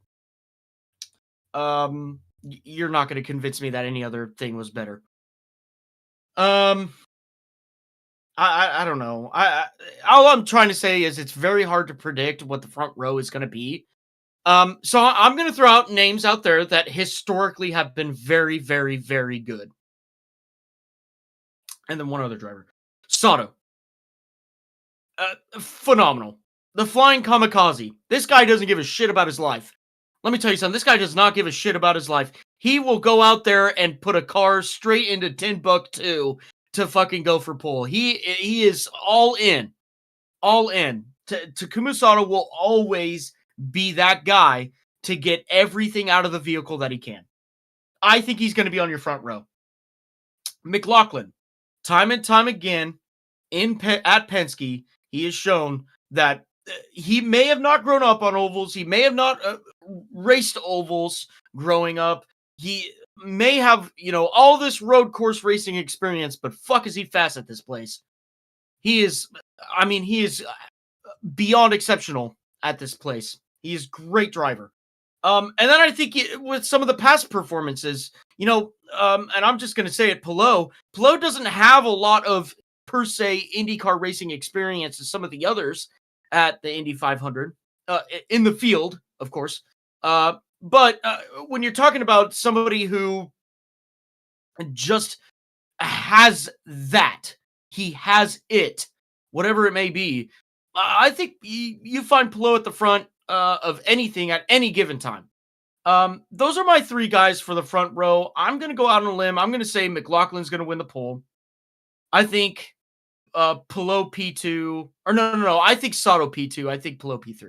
You're not going to convince me that any other thing was better. I don't know. All I'm trying to say is it's very hard to predict what the front row is going to be. So I'm going to throw out names out there that historically have been very, very, very good. And then one other driver. Sato. Phenomenal. The flying kamikaze. This guy doesn't give a shit about his life. Let me tell you something. This guy does not give a shit about his life. He will go out there and put a car straight into Timbuktu to fucking go for pole. He is all in. All in. Takuma Sato will always be that guy to get everything out of the vehicle that he can. I think he's going to be on your front row. McLaughlin, time and time again at Penske, he has shown that he may have not grown up on ovals. He may have not raced ovals growing up. He may have, you know, all this road course racing experience, but fuck is he fast at this place. He is beyond exceptional at this place. He is a great driver. And then I think with some of the past performances, and I'm just going to say it, Pelot doesn't have a lot of per se IndyCar racing experience as some of the others at the Indy 500 in the field, of course. But when you're talking about somebody who just has that, he has it, whatever it may be, I think you find Pelot at the front of anything at any given time. Those are my three guys for the front row. I'm going to go out on a limb. I'm going to say McLaughlin's going to win the pole. I think Pelot P2, or no. I think Sato P2. I think Pelot P3.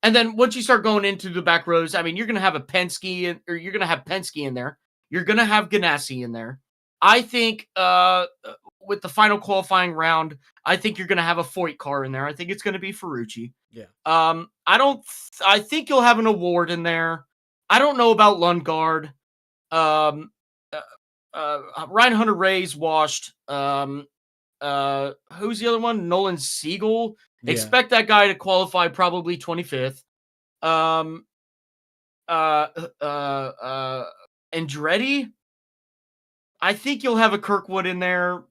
And then once you start going into the back rows, I mean, you're going to have a Penske, or you're going to have Penske in there. You're going to have Ganassi in there. I think with the final qualifying round, I think you're going to have a Foyt car in there. I think it's going to be Ferrucci. Yeah. I think you'll have an award in there. I don't know about Lundgaard. Ryan Hunter-Reay's washed. Who's the other one? Nolan Siegel. Yeah. Expect that guy to qualify probably 25th. Andretti. I think you'll have a Kirkwood in there.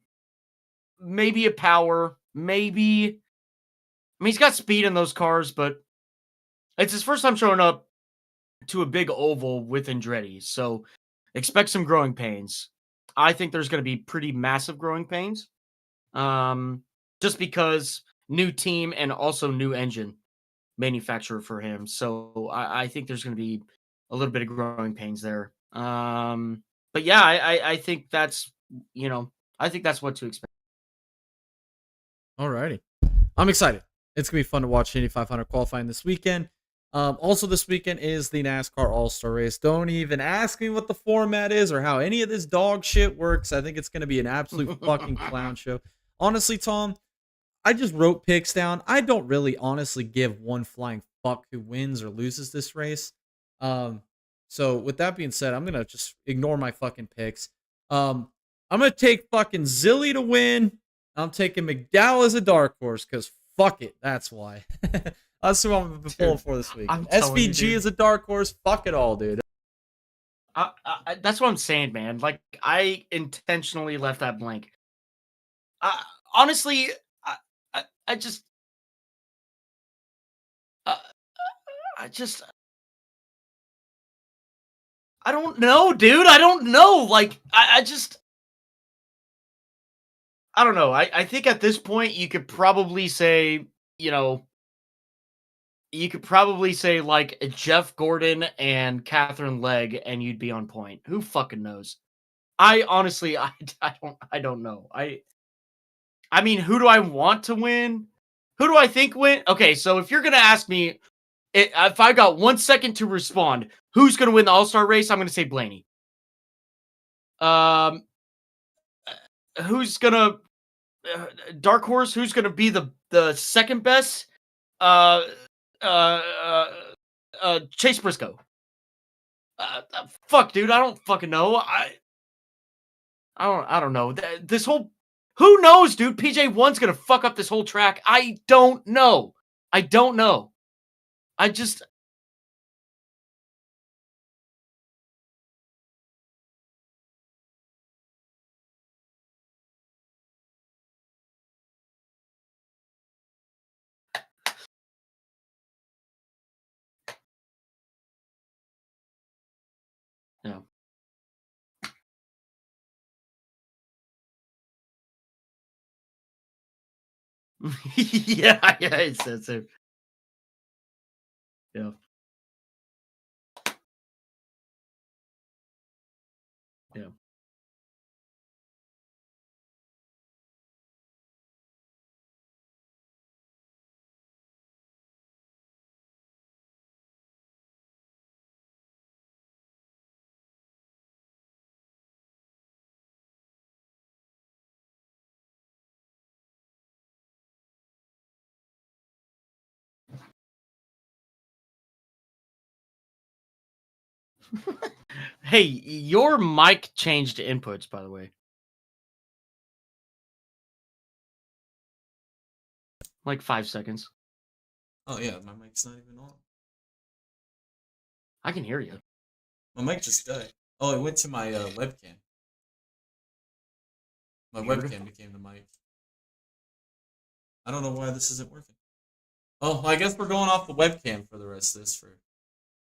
Maybe a Power. Maybe. I mean, he's got speed in those cars, but it's his first time showing up to a big oval with Andretti. So expect some growing pains. I think there's going to be pretty massive growing pains. Just because new team and also new engine manufacturer for him. So I think there's going to be a little bit of growing pains there. But yeah, I think that's, I think that's what to expect. Alrighty. I'm excited. It's going to be fun to watch Indy 500 qualifying this weekend. Also this weekend is the NASCAR All-Star Race. Don't even ask me what the format is or how any of this dog shit works. I think it's going to be an absolute fucking clown show. Honestly, Tom, I just wrote picks down. I don't really honestly give one flying fuck who wins or loses this race. So with that being said, I'm going to just ignore my fucking picks. I'm going to take fucking Zilly to win. I'm taking McDowell as a dark horse because fuck it. That's why. That's who I'm pulling for this week. SVG is a dark horse. Fuck it all, dude. That's what I'm saying, man. Like, I intentionally left that blank. Honestly, I just I don't know, dude. I don't know. Like, I don't know. I think at this point you could probably say, like Jeff Gordon and Catherine Legg, and you'd be on point. Who fucking knows? I honestly, I don't know. I mean, who do I want to win? Who do I think win? Okay, so if you're gonna ask me, if I got 1 second to respond, who's gonna win the All-Star race? I'm gonna say Blaney. Who's gonna dark horse? Who's gonna be the second best? Chase Briscoe. Fuck, dude, I don't fucking know. I don't know. This whole, who knows, dude? PJ1's gonna fuck up this whole track. I don't know. I just. Yeah. yeah, it says so. Yeah. Yeah. Hey, your mic changed inputs, by the way. Like 5 seconds. Oh yeah, my mic's not even on. I can hear you. My mic just died. Oh, it went to my webcam. My webcam became the mic. I don't know why this isn't working. Oh, I guess we're going off the webcam for the rest of this for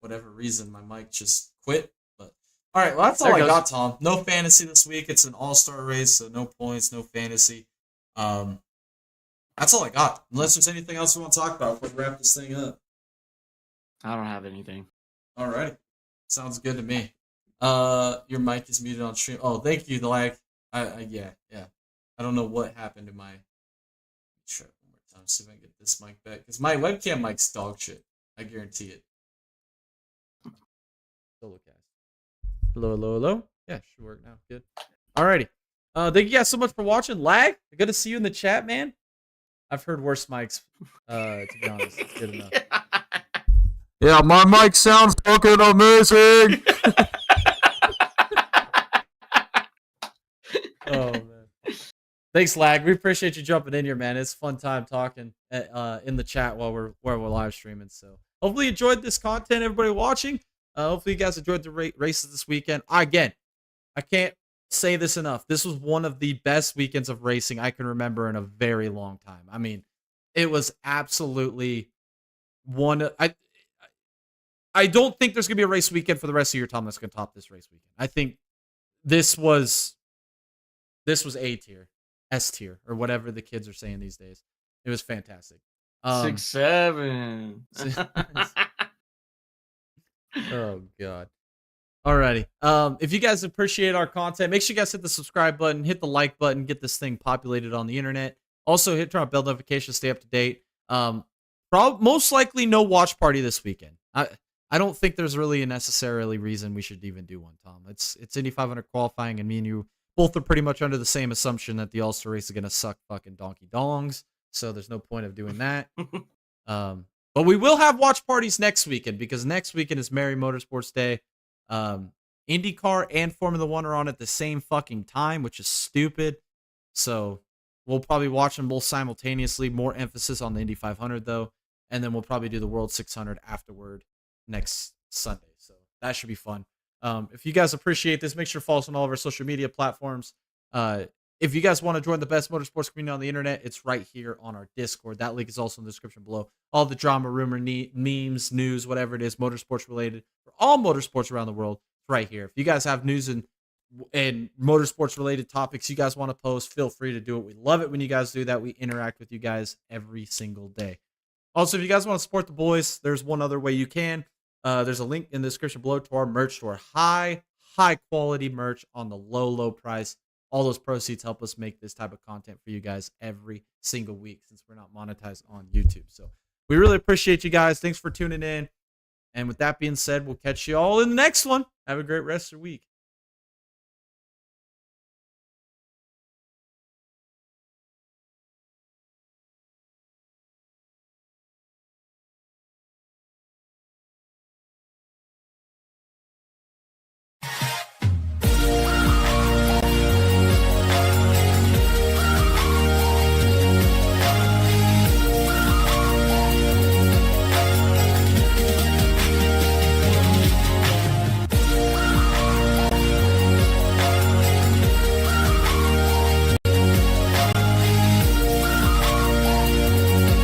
whatever reason. My mic just quit. But all right, well, that's all I got, Tom. No fantasy this week. It's an all-star race, so no points, no fantasy. That's all I got. Unless there's anything else we want to talk about before we wrap this thing up. I don't have anything. All right. Sounds good to me. Your mic is muted on stream. Oh, thank you, the lag. Yeah. I don't know what happened to my. Try it one more time. See if I can get this mic back. Because my webcam mic's dog shit. I guarantee it. Solo cast. Hello. Yeah, should work now. Good. Alrighty. Thank you guys so much for watching. Lag. Good to see you in the chat, man. I've heard worse mics. To be honest, it's good enough. Yeah, my mic sounds fucking amazing. Oh man. Thanks, Lag. We appreciate you jumping in here, man. It's a fun time talking in the chat while we're live streaming. So hopefully you enjoyed this content, everybody watching. Hopefully you guys enjoyed the races this weekend. Again, I can't say this enough. This was one of the best weekends of racing I can remember in a very long time. I mean, it was absolutely one. I don't think there's gonna be a race weekend for the rest of your time that's gonna top this race weekend. I think this was A tier, S tier, or whatever the kids are saying these days. It was fantastic. 6-7. Oh god. Alrighty. If you guys appreciate our content, make sure you guys hit the subscribe button, hit the like button, get this thing populated on the internet. Also, turn on bell notifications, stay up to date. Most likely no watch party this weekend. I don't think there's really a necessarily reason we should even do one, Tom. It's Indy 500 qualifying, and me and you both are pretty much under the same assumption that the All-Star race is gonna suck fucking donkey dongs. So there's no point of doing that. But we will have watch parties next weekend because next weekend is Merry Motorsports Day. IndyCar and Formula One are on at the same fucking time, which is stupid. So we'll probably watch them both simultaneously. More emphasis on the Indy 500 though, and then we'll probably do the World 600 afterward next Sunday. So that should be fun. If you guys appreciate this, make sure to follow us on all of our social media platforms. If you guys want to join the best motorsports community on the internet, it's right here on our Discord. That link is also in the description below. All the drama, rumor, memes, news, whatever it is, motorsports related, for all motorsports around the world, it's right here. If you guys have news and motorsports related topics you guys want to post, feel free to do it. We love it when you guys do that. We interact with you guys every single day. Also, if you guys want to support the boys, there's one other way you can. There's a link in the description below to our merch store. High quality merch on the low price. All those proceeds help us make this type of content for you guys every single week since we're not monetized on YouTube. So we really appreciate you guys. Thanks for tuning in. And with that being said, we'll catch you all in the next one. Have a great rest of your week.